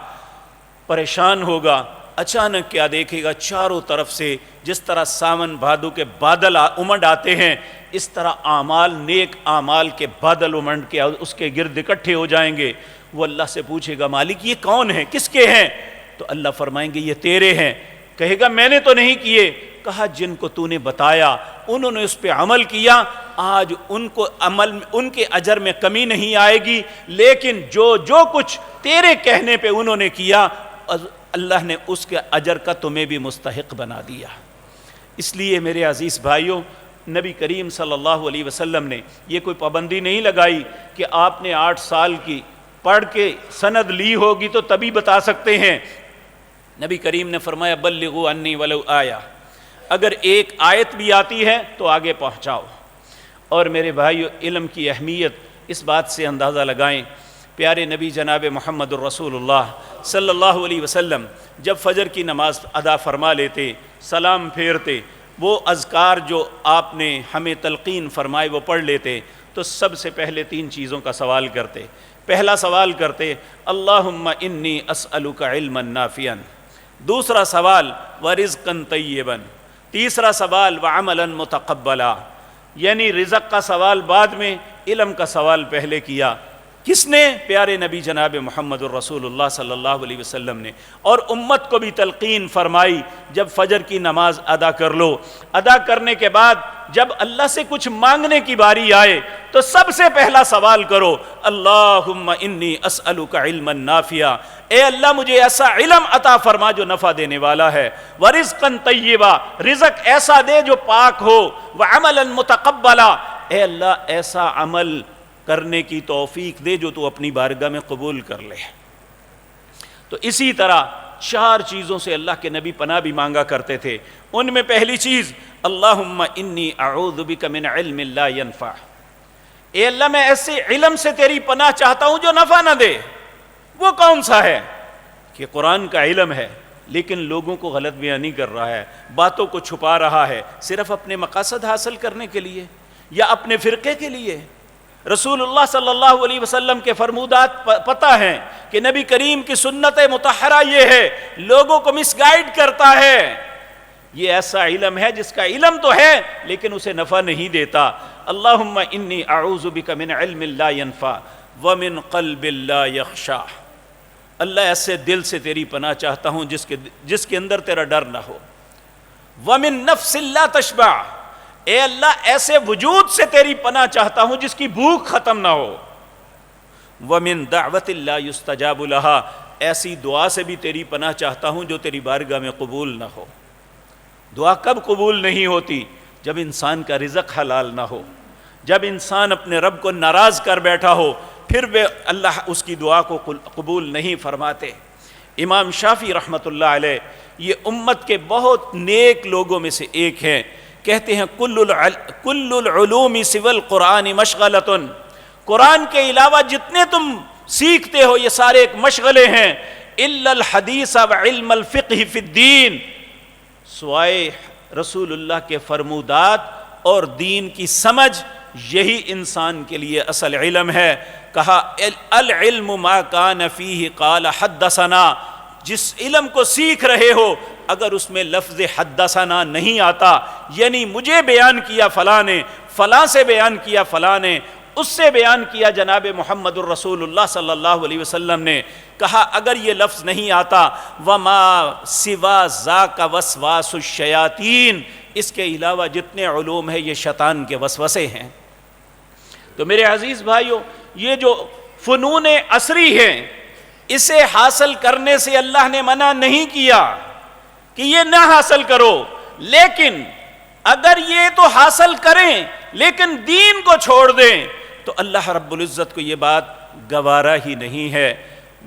پریشان ہوگا۔ اچانک کیا دیکھے گا؟ چاروں طرف سے جس طرح ساون بھادو کے بادل امنڈ آتے ہیں، اس طرح اعمال، نیک اعمال کے بادل امنڈ کے اس کے گرد اکٹھے ہو جائیں گے۔ وہ اللہ سے پوچھے گا مالک یہ کون ہیں، کس کے ہیں؟ تو اللہ فرمائیں گے یہ تیرے ہیں۔ کہے گا میں نے تو نہیں کیے۔ کہا جن کو تو نے بتایا انہوں نے اس پہ عمل کیا، آج ان کے اجر میں کمی نہیں آئے گی، لیکن جو کچھ تیرے کہنے پہ انہوں نے کیا اللہ نے اس کے اجر کا تمہیں بھی مستحق بنا دیا۔ اس لیے میرے عزیز بھائیوں، نبی کریم صلی اللہ علیہ وسلم نے یہ کوئی پابندی نہیں لگائی کہ آپ نے 8 سال کی پڑھ کے سند لی ہوگی تو تبھی بتا سکتے ہیں۔ نبی کریم نے فرمایا بلغوا انی ولو آیہ، اگر ایک آیت بھی آتی ہے تو آگے پہنچاؤ۔ اور میرے بھائیو، علم کی اہمیت اس بات سے اندازہ لگائیں، پیارے نبی جناب محمد الرسول اللہ صلی اللہ علیہ وسلم جب فجر کی نماز ادا فرما لیتے، سلام پھیرتے، وہ اذکار جو آپ نے ہمیں تلقین فرمائے وہ پڑھ لیتے، تو سب سے پہلے 3 چیزوں کا سوال کرتے۔ پہلا سوال کرتے اللہم انی اسألک علما نافعا، دوسرا سوال ورزقا طیبا، تیسرا سوال وعملا متقبلا، یعنی رزق کا سوال بعد میں، علم کا سوال پہلے کیا۔ کس نے؟ پیارے نبی جناب محمد الرسول اللہ صلی اللہ علیہ وسلم نے، اور امت کو بھی تلقین فرمائی جب فجر کی نماز ادا کر لو، ادا کرنے کے بعد جب اللہ سے کچھ مانگنے کی باری آئے تو سب سے پہلا سوال کرو اللہم انی اسألک علما نافعا، اے اللہ مجھے ایسا علم عطا فرما جو نفع دینے والا ہے، ورزقا طیبا، رزق ایسا دے جو پاک ہو، وعملا متقبلا، اے اللہ ایسا عمل کرنے کی توفیق دے جو تو اپنی بارگاہ میں قبول کر لے۔ تو اسی طرح 4 چیزوں سے اللہ کے نبی پناہ بھی مانگا کرتے تھے۔ ان میں پہلی چیز اللہم انی اعوذ بک من علم لا ینفع، اے اللہ میں ایسے علم سے تیری پناہ چاہتا ہوں جو نفع نہ دے۔ وہ کون سا ہے؟ کہ قرآن کا علم ہے لیکن لوگوں کو غلط بیانی کر رہا ہے، باتوں کو چھپا رہا ہے، صرف اپنے مقاصد حاصل کرنے کے لیے یا اپنے فرقے کے لیے۔ رسول اللہ صلی اللہ علیہ وسلم کے فرمودات پتہ ہیں کہ نبی کریم کی سنت مطہرہ یہ ہے، لوگوں کو مس گائیڈ کرتا ہے۔ یہ ایسا علم ہے جس کا علم تو ہے لیکن اسے نفع نہیں دیتا۔ اللہم انی اعوذ بک من علم لا ینفع ومن قلب لا یخشع، اللہ ایسے دل سے تیری پناہ چاہتا ہوں جس کے اندر تیرا ڈر نہ ہو۔ ومن نفس لا تشبع، اے اللہ ایسے وجود سے تیری پناہ چاہتا ہوں جس کی بھوک ختم نہ ہو۔ ومن دعوت لا یستجاب لها، ایسی دعا سے بھی تیری پناہ چاہتا ہوں جو تیری بارگاہ میں قبول نہ ہو۔ دعا کب قبول نہیں ہوتی؟ جب انسان کا رزق حلال نہ ہو، جب انسان اپنے رب کو ناراض کر بیٹھا ہو، پھر وہ اللہ اس کی دعا کو قبول نہیں فرماتے۔ امام شافعی رحمۃ اللہ علیہ یہ امت کے بہت نیک لوگوں میں سے ایک ہیں، کہتے ہیں کل العلوم سوى القرآن مشغلۃ، قرآن کے علاوہ جتنے تم سیکھتے ہو یہ سارے ایک مشغلے ہیں، الا الحدیث وعلم الفقہ فی الدین، سوائے رسول اللہ کے فرمودات اور دین کی سمجھ، یہی انسان کے لیے اصل علم ہے۔ کہا العلم ما کان فیہ قال حدثنا، جس علم کو سیکھ رہے ہو اگر اس میں لفظ حدثنا نہیں آتا، یعنی مجھے بیان کیا فلاں نے، فلاں سے بیان کیا فلاں نے، اس سے بیان کیا جناب محمد الرسول اللہ صلی اللہ علیہ وسلم نے، کہا اگر یہ لفظ نہیں آتا وما سوا ذاک وسواس الشیاطین، اس کے علاوہ جتنے علوم ہیں یہ شیطان کے وسوسے ہیں۔ تو میرے عزیز بھائیو، یہ جو فنون عصری ہیں اسے حاصل کرنے سے اللہ نے منع نہیں کیا کہ یہ نہ حاصل کرو، لیکن اگر یہ تو حاصل کریں لیکن دین کو چھوڑ دیں تو اللہ رب العزت کو یہ بات گوارا ہی نہیں ہے۔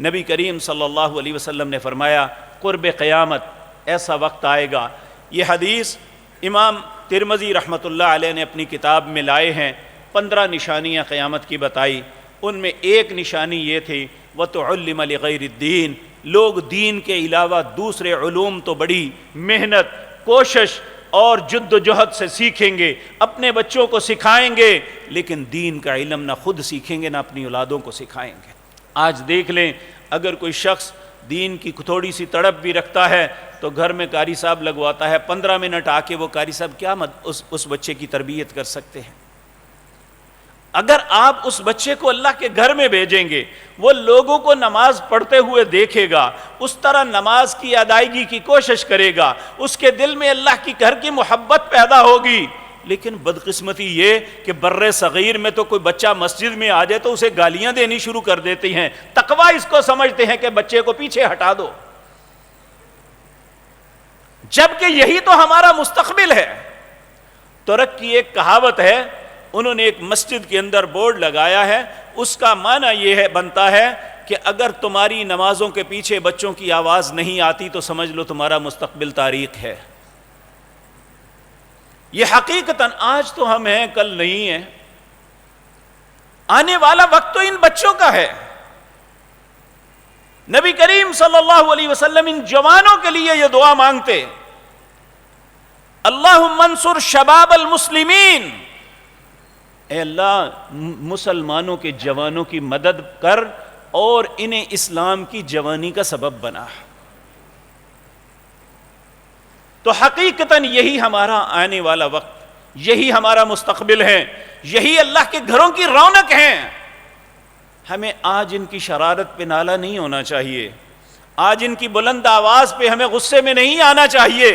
نبی کریم صلی اللہ علیہ وسلم نے فرمایا قرب قیامت ایسا وقت آئے گا، یہ حدیث امام ترمذی رحمۃ اللہ علیہ نے اپنی کتاب میں لائے ہیں، 15 نشانیاں قیامت کی بتائی، ان میں ایک نشانی یہ تھی وَتُعَلِّمَ لِغَيْرِ الدِّينِ، لوگ دین کے علاوہ دوسرے علوم تو بڑی محنت، کوشش اور جد و جہد سے سیکھیں گے، اپنے بچوں کو سکھائیں گے، لیکن دین کا علم نہ خود سیکھیں گے نہ اپنی اولادوں کو سکھائیں گے۔ آج دیکھ لیں اگر کوئی شخص دین کی تھوڑی سی تڑپ بھی رکھتا ہے تو گھر میں قاری صاحب لگواتا ہے، 15 منٹ آ کے وہ قاری صاحب کیا اس بچے کی تربیت کر سکتے ہیں؟ اگر آپ اس بچے کو اللہ کے گھر میں بھیجیں گے، وہ لوگوں کو نماز پڑھتے ہوئے دیکھے گا، اس طرح نماز کی ادائیگی کی کوشش کرے گا، اس کے دل میں اللہ کی گھر کی محبت پیدا ہوگی۔ لیکن بدقسمتی یہ کہ بر صغیر میں تو کوئی بچہ مسجد میں آ جائے تو اسے گالیاں دینی شروع کر دیتے ہیں، تقویٰ اس کو سمجھتے ہیں کہ بچے کو پیچھے ہٹا دو، جبکہ یہی تو ہمارا مستقبل ہے۔ ترک کی ایک کہاوت ہے، انہوں نے ایک مسجد کے اندر بورڈ لگایا ہے، اس کا معنی یہ ہے بنتا ہے کہ اگر تمہاری نمازوں کے پیچھے بچوں کی آواز نہیں آتی تو سمجھ لو تمہارا مستقبل تاریک ہے۔ یہ حقیقتاً آج تو ہم ہیں کل نہیں ہیں، آنے والا وقت تو ان بچوں کا ہے۔ نبی کریم صلی اللہ علیہ وسلم ان جوانوں کے لیے یہ دعا مانگتے، اللہم انصر شباب المسلمین، اے اللہ مسلمانوں کے جوانوں کی مدد کر اور انہیں اسلام کی جوانی کا سبب بنا۔ تو حقیقتاً یہی ہمارا آنے والا وقت، یہی ہمارا مستقبل ہے، یہی اللہ کے گھروں کی رونق ہے۔ ہمیں آج ان کی شرارت پہ نالا نہیں ہونا چاہیے، آج ان کی بلند آواز پہ ہمیں غصے میں نہیں آنا چاہیے،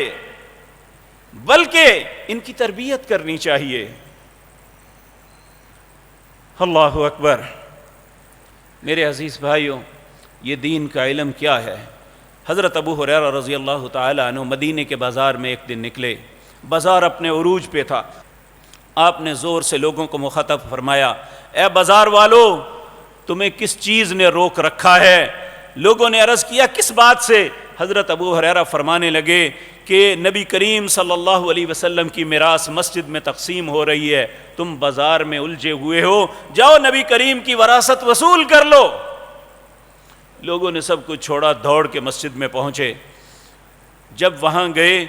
بلکہ ان کی تربیت کرنی چاہیے۔ اللہ اکبر۔ میرے عزیز بھائیوں، یہ دین کا علم کیا ہے؟ حضرت ابو ہریرہ رضی اللہ تعالی عنہ مدینے کے بازار میں ایک دن نکلے، بازار اپنے عروج پہ تھا۔ آپ نے زور سے لوگوں کو مخاطب فرمایا، اے بازار والو، تمہیں کس چیز نے روک رکھا ہے؟ لوگوں نے عرض کیا، کس بات سے؟ حضرت ابو ہریرہ فرمانے لگے کہ نبی کریم صلی اللہ علیہ وسلم کی میراث مسجد میں تقسیم ہو رہی ہے، تم بازار میں الجھے ہوئے ہو، جاؤ نبی کریم کی وراثت وصول کر لو۔ لوگوں نے سب کچھ چھوڑا، دوڑ کے مسجد میں پہنچے۔ جب وہاں گئے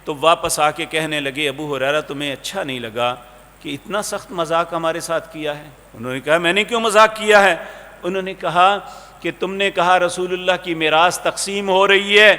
تو واپس آ کے کہنے لگے، ابو ہریرہ تمہیں اچھا نہیں لگا کہ اتنا سخت مذاق ہمارے ساتھ کیا ہے؟ انہوں نے کہا، میں نے کیوں مذاق کیا ہے؟ انہوں نے کہا کہ تم نے کہا رسول اللہ کی میراث تقسیم ہو رہی ہے،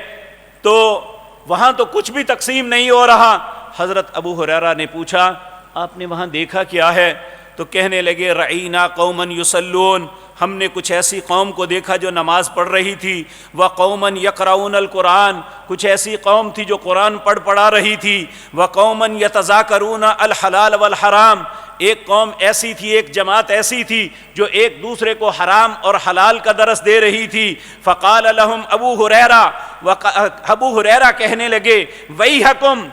تو وہاں تو کچھ بھی تقسیم نہیں ہو رہا۔ حضرت ابو ہریرہ نے پوچھا، آپ نے وہاں دیکھا کیا ہے؟ تو کہنے لگے، رعینا قوما یصلون، ہم نے کچھ ایسی قوم کو دیکھا جو نماز پڑھ رہی تھی، وقوما یقرؤون القرآن، کچھ ایسی قوم تھی جو قرآن پڑھا رہی تھی، وقوما یتذاکرون الحلال والحرام، ایک قوم ایسی تھی، ایک جماعت ایسی تھی جو ایک دوسرے کو حرام اور حلال کا درس دے رہی تھی۔ فقال لهم ابو ہریرہ کہنے لگے، ویحکم،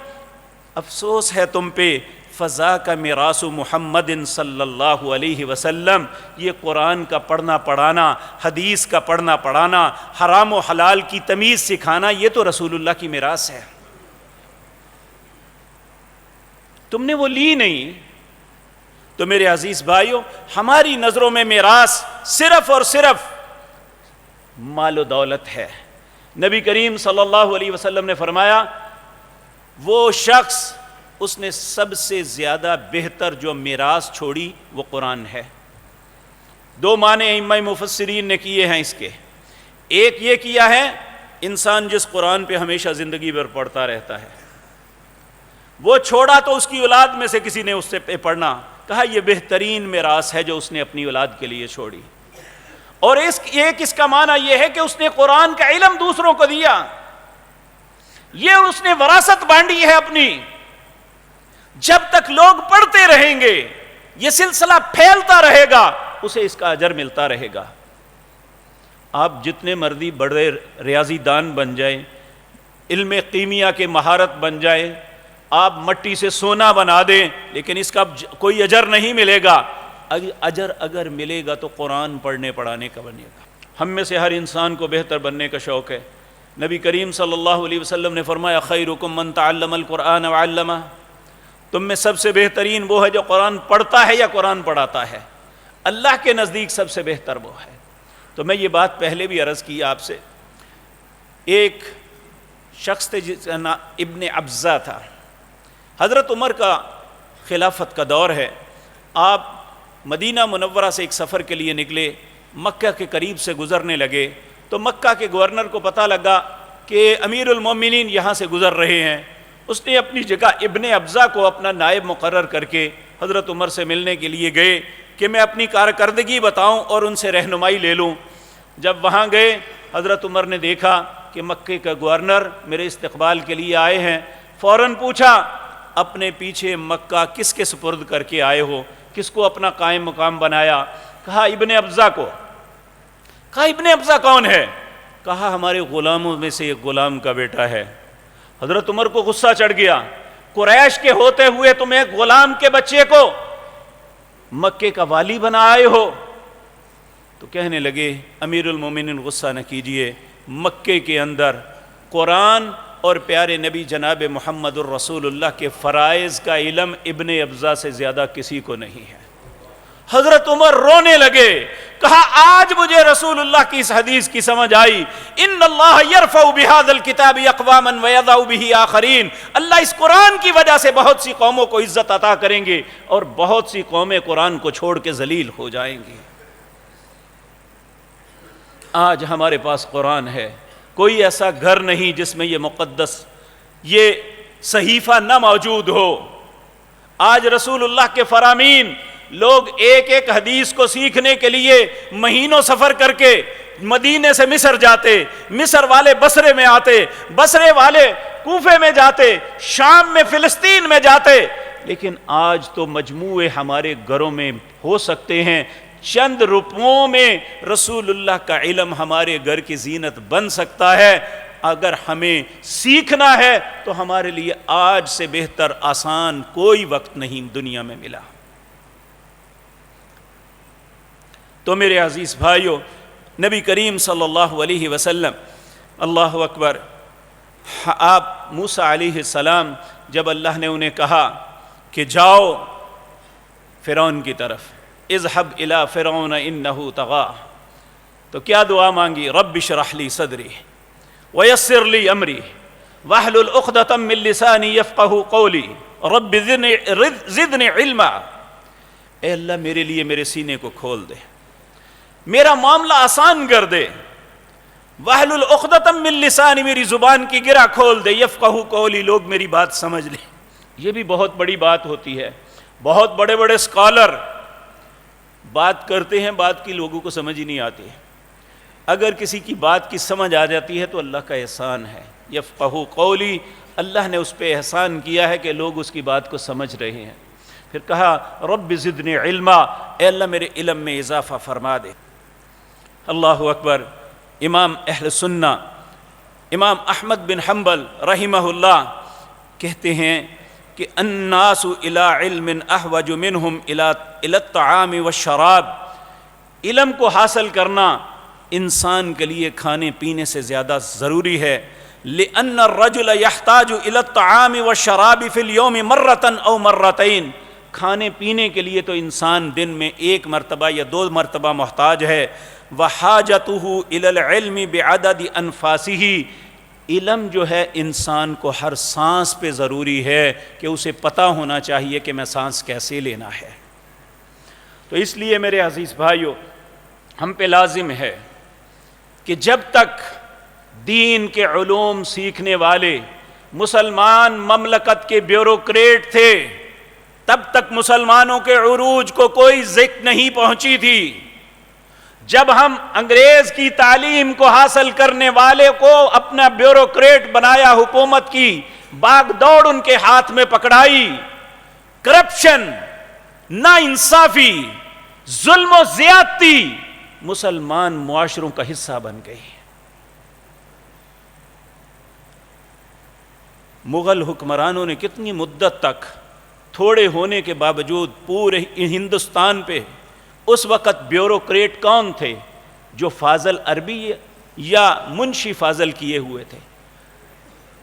افسوس ہے تم پہ، فذاک میراث محمد صلی اللہ علیہ وسلم، یہ قرآن کا پڑھنا پڑھانا، حدیث کا پڑھنا پڑھانا، حرام و حلال کی تمیز سکھانا، یہ تو رسول اللہ کی میراث ہے، تم نے وہ لی نہیں۔ تو میرے عزیز بھائیوں، ہماری نظروں میں میراث صرف اور صرف مال و دولت ہے۔ نبی کریم صلی اللہ علیہ وسلم نے فرمایا، وہ شخص، اس نے سب سے زیادہ بہتر جو میراث چھوڑی وہ قرآن ہے۔ دو معنی ائمہ مفسرین نے کیے ہیں اس کے۔ ایک یہ کیا ہے، انسان جس قرآن پہ ہمیشہ زندگی بھر پڑھتا رہتا ہے، وہ چھوڑا تو اس کی اولاد میں سے کسی نے اس سے پڑھنا، کہا یہ بہترین میراث ہے جو اس نے اپنی اولاد کے لیے چھوڑی۔ اور ایک اس کا معنی یہ ہے کہ اس نے قرآن کا علم دوسروں کو دیا، یہ اس نے وراثت بانٹی ہے اپنی۔ جب تک لوگ پڑھتے رہیں گے، یہ سلسلہ پھیلتا رہے گا، اسے اس کا اجر ملتا رہے گا۔ آپ جتنے مرضی بڑے ریاضی دان بن جائیں، علم کیمیا کے مہارت بن جائیں، آپ مٹی سے سونا بنا دیں، لیکن اس کا کوئی اجر نہیں ملے گا۔ اجر اگر ملے گا تو قرآن پڑھنے پڑھانے کا بنے گا۔ ہم میں سے ہر انسان کو بہتر بننے کا شوق ہے۔ نبی کریم صلی اللہ علیہ وسلم نے فرمایا، خیرکم من تعلم القرآن وعلمہ، تم میں سب سے بہترین وہ ہے جو قرآن پڑھتا ہے یا قرآن پڑھاتا ہے۔ اللہ کے نزدیک سب سے بہتر وہ ہے۔ تو میں یہ بات پہلے بھی عرض کی آپ سے، ایک شخص تھے جس کا نام ابن ابزہ تھا، حضرت عمر کا خلافت کا دور ہے، آپ مدینہ منورہ سے ایک سفر کے لیے نکلے، مکہ کے قریب سے گزرنے لگے تو مکہ کے گورنر کو پتہ لگا کہ امیر المومنین یہاں سے گزر رہے ہیں۔ اس نے اپنی جگہ ابن ابزہ کو اپنا نائب مقرر کر کے حضرت عمر سے ملنے کے لیے گئے کہ میں اپنی کارکردگی بتاؤں اور ان سے رہنمائی لے لوں۔ جب وہاں گئے، حضرت عمر نے دیکھا کہ مکے کا گورنر میرے استقبال کے لیے آئے ہیں، فوراً پوچھا، اپنے پیچھے مکہ کس کے سپرد کر کے آئے ہو، کس کو اپنا قائم مقام بنایا؟ کہا ابن ابزہ کو۔ کہا ابن ابزہ کون ہے؟ کہا ہمارے غلاموں میں سے ایک غلام کا بیٹا ہے۔ حضرت عمر کو غصہ چڑھ گیا، قریش کے ہوتے ہوئے تم ایک غلام کے بچے کو مکے کا والی بنا آئے ہو؟ تو کہنے لگے، امیر المومنین غصہ نہ کیجئے، مکے کے اندر قرآن اور پیارے نبی جناب محمد الرسول اللہ کے فرائض کا علم ابن ابزہ سے زیادہ کسی کو نہیں ہے۔ حضرت عمر رونے لگے، کہا آج مجھے رسول اللہ کی اس حدیث کی سمجھ آئی، ان اللہ یرفع بہذا الکتاب اقواما ویضع بہ آخرین، اللہ اس قرآن کی وجہ سے بہت سی قوموں کو عزت عطا کریں گے اور بہت سی قومیں قرآن کو چھوڑ کے ذلیل ہو جائیں گی۔ آج ہمارے پاس قرآن ہے، کوئی ایسا گھر نہیں جس میں یہ مقدس یہ صحیفہ نہ موجود ہو۔ آج رسول اللہ کے فرامین، لوگ ایک ایک حدیث کو سیکھنے کے لیے مہینوں سفر کر کے مدینے سے مصر جاتے، مصر والے بصرے میں آتے، بصرے والے کوفے میں جاتے، شام میں فلسطین میں جاتے، لیکن آج تو مجموعے ہمارے گھروں میں ہو سکتے ہیں، چند روپوں میں رسول اللہ کا علم ہمارے گھر کی زینت بن سکتا ہے۔ اگر ہمیں سیکھنا ہے تو ہمارے لیے آج سے بہتر آسان کوئی وقت نہیں دنیا میں ملا۔ تو میرے عزیز بھائیو، نبی کریم صلی اللہ علیہ وسلم، اللہ اکبر، آپ موسیٰ علیہ السلام جب اللہ نے انہیں کہا کہ جاؤ فرعون کی طرف، اذهب الى فرعون انه طغى، تو کیا دعا مانگی؟ رب اشرح لی صدری ویسر لی امری واحلل عقدۃ من لسانی یفقہوا قولی رب زدنی علما۔ اے اللہ میرے لیے میرے سینے کو کھول دے، میرا معاملہ آسان کر دے، واحلل عقدۃ من لسانی، میری زبان کی گرہ کھول دے، یفقہوا قولی، لوگ میری بات سمجھ لیں۔ یہ بھی بہت بڑی بات ہوتی ہے، بہت بڑے بڑے اسکالر بات کرتے ہیں، بات کی لوگوں کو سمجھ ہی نہیں آتی، اگر کسی کی بات کی سمجھ آ جاتی ہے تو اللہ کا احسان ہے۔ یفقہوا قولی، اللہ نے اس پہ احسان کیا ہے کہ لوگ اس کی بات کو سمجھ رہے ہیں۔ پھر کہا رب زدنی علما، اے اللہ میرے علم میں اضافہ فرما دے۔ اللہ اکبر۔ امام اہل سنہ امام احمد بن حنبل رحمہ اللہ کہتے ہیں کہ الناس الی علم احوج منہم الی الطعام والشراب، علم کو حاصل کرنا انسان کے لیے کھانے پینے سے زیادہ ضروری ہے۔ لأن الرجل يحتاج إلى الطعام والشراب في اليوم مرة أو مرتين، کھانے پینے کے لیے تو انسان دن میں ایک مرتبہ یا دو مرتبہ محتاج ہے۔ وحاجته إلى العلم بعدد أنفاسه، علم جو ہے انسان کو ہر سانس پہ ضروری ہے کہ اسے پتہ ہونا چاہیے کہ میں سانس کیسے لینا ہے۔ تو اس لیے میرے عزیز بھائیو، ہم پہ لازم ہے کہ جب تک دین کے علوم سیکھنے والے مسلمان مملکت کے بیوروکریٹ تھے، تب تک مسلمانوں کے عروج کو کوئی ذکر نہیں پہنچی تھی۔ جب ہم انگریز کی تعلیم کو حاصل کرنے والے کو اپنا بیوروکریٹ بنایا، حکومت کی باغ دوڑ ان کے ہاتھ میں پکڑائی، کرپشن، ناانصافی، ظلم و زیادتی مسلمان معاشروں کا حصہ بن گئی۔ مغل حکمرانوں نے کتنی مدت تک تھوڑے ہونے کے باوجود پورے ہندوستان پہ، اس وقت بیوروکریٹ کون تھے؟ جو فاضل عربی یا منشی فاضل کیے ہوئے تھے،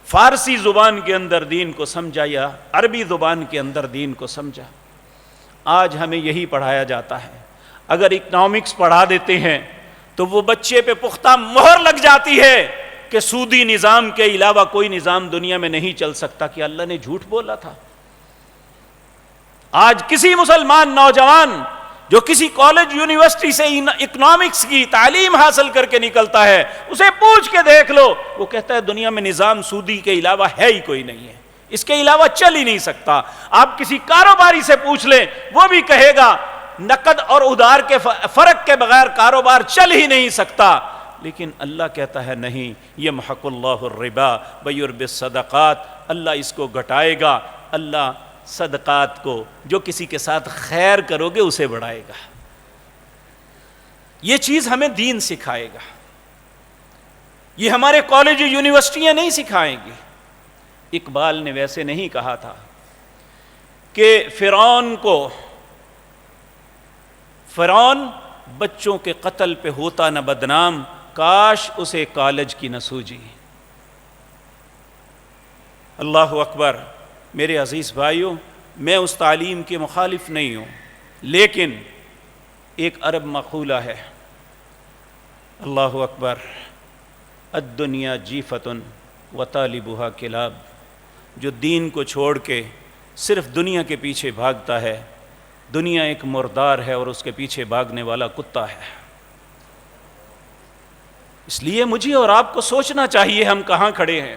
فارسی زبان کے اندر دین کو سمجھا یا عربی زبان کے اندر دین کو سمجھا۔ آج ہمیں یہی پڑھایا جاتا ہے۔ اگر اکنامکس پڑھا دیتے ہیں تو وہ بچے پہ پختہ مہر لگ جاتی ہے کہ سودی نظام کے علاوہ کوئی نظام دنیا میں نہیں چل سکتا۔ کہ اللہ نے جھوٹ بولا تھا؟ آج کسی مسلمان نوجوان جو کسی کالج یونیورسٹی سے اکنامکس کی تعلیم حاصل کر کے نکلتا ہے، اسے پوچھ کے دیکھ لو، وہ کہتا ہے دنیا میں نظام سودی کے علاوہ ہے ہی کوئی نہیں ہے، اس کے علاوہ چل ہی نہیں سکتا۔ آپ کسی کاروباری سے پوچھ لیں، وہ بھی کہے گا نقد اور ادھار کے فرق کے بغیر کاروبار چل ہی نہیں سکتا۔ لیکن اللہ کہتا ہے نہیں، یمحق اللہ الربا ویربی الصدقات، اللہ اس کو گھٹائے گا، اللہ صدقات کو، جو کسی کے ساتھ خیر کرو گے اسے بڑھائے گا۔ یہ چیز ہمیں دین سکھائے گا، یہ ہمارے کالج یونیورسٹیاں نہیں سکھائیں گی۔ اقبال نے ویسے نہیں کہا تھا کہ فرعون بچوں کے قتل پہ ہوتا نہ بدنام، کاش اسے کالج کی نہ سوجی۔ اللہ اکبر۔ میرے عزیز بھائیوں، میں اس تعلیم کے مخالف نہیں ہوں، لیکن ایک عرب مقولہ ہے، اللہ اکبر، الدنیا جیفۃ وطالبها کلاب، جو دین کو چھوڑ کے صرف دنیا کے پیچھے بھاگتا ہے، دنیا ایک مردار ہے اور اس کے پیچھے بھاگنے والا کتا ہے۔ اس لیے مجھے اور آپ کو سوچنا چاہیے ہم کہاں کھڑے ہیں،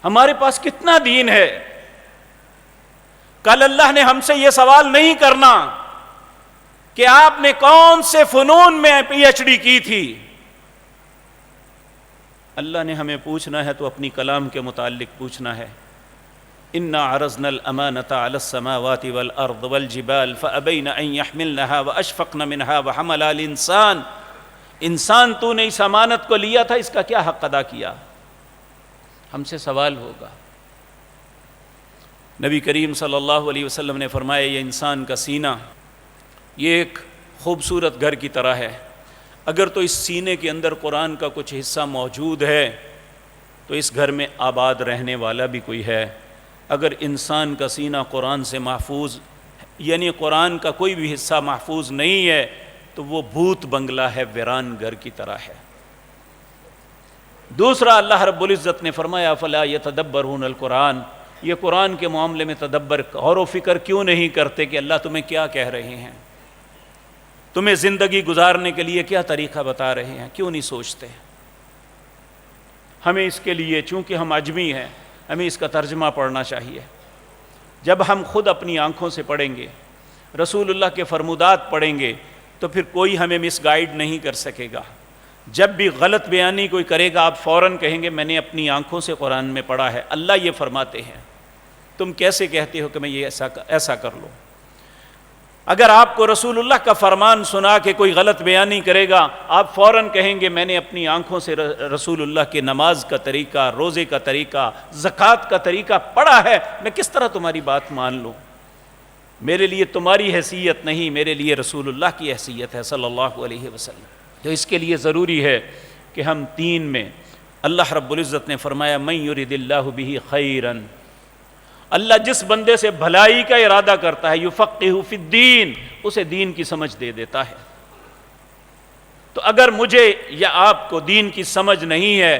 ہمارے پاس کتنا دین ہے۔ کل اللہ نے ہم سے یہ سوال نہیں کرنا کہ آپ نے کون سے فنون میں پی ایچ ڈی کی تھی، اللہ نے ہمیں پوچھنا ہے تو اپنی کلام کے متعلق پوچھنا ہے۔ انا عرضنا الامانۃ علی السماوات والارض والجبال فابین ان یحملنها واشفقن منها وحملها الانسان۔ انسان تو نے اس امانت کو لیا تھا، اس کا کیا حق ادا کیا؟ ہم سے سوال ہوگا۔ نبی کریم صلی اللہ علیہ وسلم نے فرمایا یہ انسان کا سینہ یہ ایک خوبصورت گھر کی طرح ہے، اگر تو اس سینے کے اندر قرآن کا کچھ حصہ موجود ہے تو اس گھر میں آباد رہنے والا بھی کوئی ہے۔ اگر انسان کا سینہ قرآن سے محفوظ یعنی قرآن کا کوئی بھی حصہ محفوظ نہیں ہے تو وہ بھوت بنگلہ ہے، ویران گھر کی طرح ہے۔ دوسرا اللہ رب العزت نے فرمایا فلا یتدبرون القرآن، یہ قرآن کے معاملے میں تدبر غور و فکر کیوں نہیں کرتے کہ اللہ تمہیں کیا کہہ رہے ہیں، تمہیں زندگی گزارنے کے لیے کیا طریقہ بتا رہے ہیں، کیوں نہیں سوچتے؟ ہمیں اس کے لیے چونکہ ہم عجمی ہیں ہمیں اس کا ترجمہ پڑھنا چاہیے۔ جب ہم خود اپنی آنکھوں سے پڑھیں گے، رسول اللہ کے فرمودات پڑھیں گے تو پھر کوئی ہمیں مس گائیڈ نہیں کر سکے گا۔ جب بھی غلط بیانی کوئی کرے گا آپ فوراً کہیں گے میں نے اپنی آنکھوں سے قرآن میں پڑھا ہے، اللہ یہ فرماتے ہیں، تم کیسے کہتے ہو کہ میں یہ ایسا کر لوں؟ اگر آپ کو رسول اللہ کا فرمان سنا کے کوئی غلط بیانی کرے گا آپ فوراً کہیں گے میں نے اپنی آنکھوں سے رسول اللہ کے نماز کا طریقہ، روزے کا طریقہ، زکوٰۃ کا طریقہ پڑھا ہے، میں کس طرح تمہاری بات مان لوں؟ میرے لیے تمہاری حیثیت نہیں، میرے لیے رسول اللہ کی حیثیت ہے صلی اللہ علیہ وسلم۔ تو اس کے لیے ضروری ہے کہ ہم دین میں، اللہ رب العزت نے فرمایا من یرد اللہ بہ خیرا، اللہ جس بندے سے بھلائی کا ارادہ کرتا ہے یفقہہ فی الدین، اسے دین کی سمجھ دے دیتا ہے۔ تو اگر مجھے یا آپ کو دین کی سمجھ نہیں ہے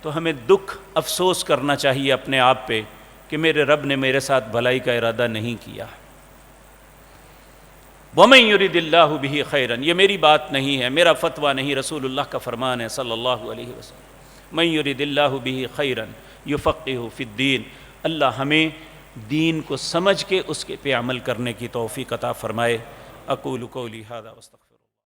تو ہمیں دکھ افسوس کرنا چاہیے اپنے آپ پہ کہ میرے رب نے میرے ساتھ بھلائی کا ارادہ نہیں کیا۔ وَمَن يُرِدِ اللَّهُ بِهِ خَيْرًا، یہ میری بات نہیں ہے، میرا فتویٰ نہیں، رسول اللہ کا فرمان ہے صلی اللہ علیہ وسلم۔ مَن يُرِدِ اللَّهُ بِهِ خَيْرًا يُفَقِّهُ فِي الدِّينِ، اللہ ہمیں دین کو سمجھ کے اس کے پہ عمل کرنے کی توفیق عطا فرمائے۔ اقول قولی ھذا واستغفر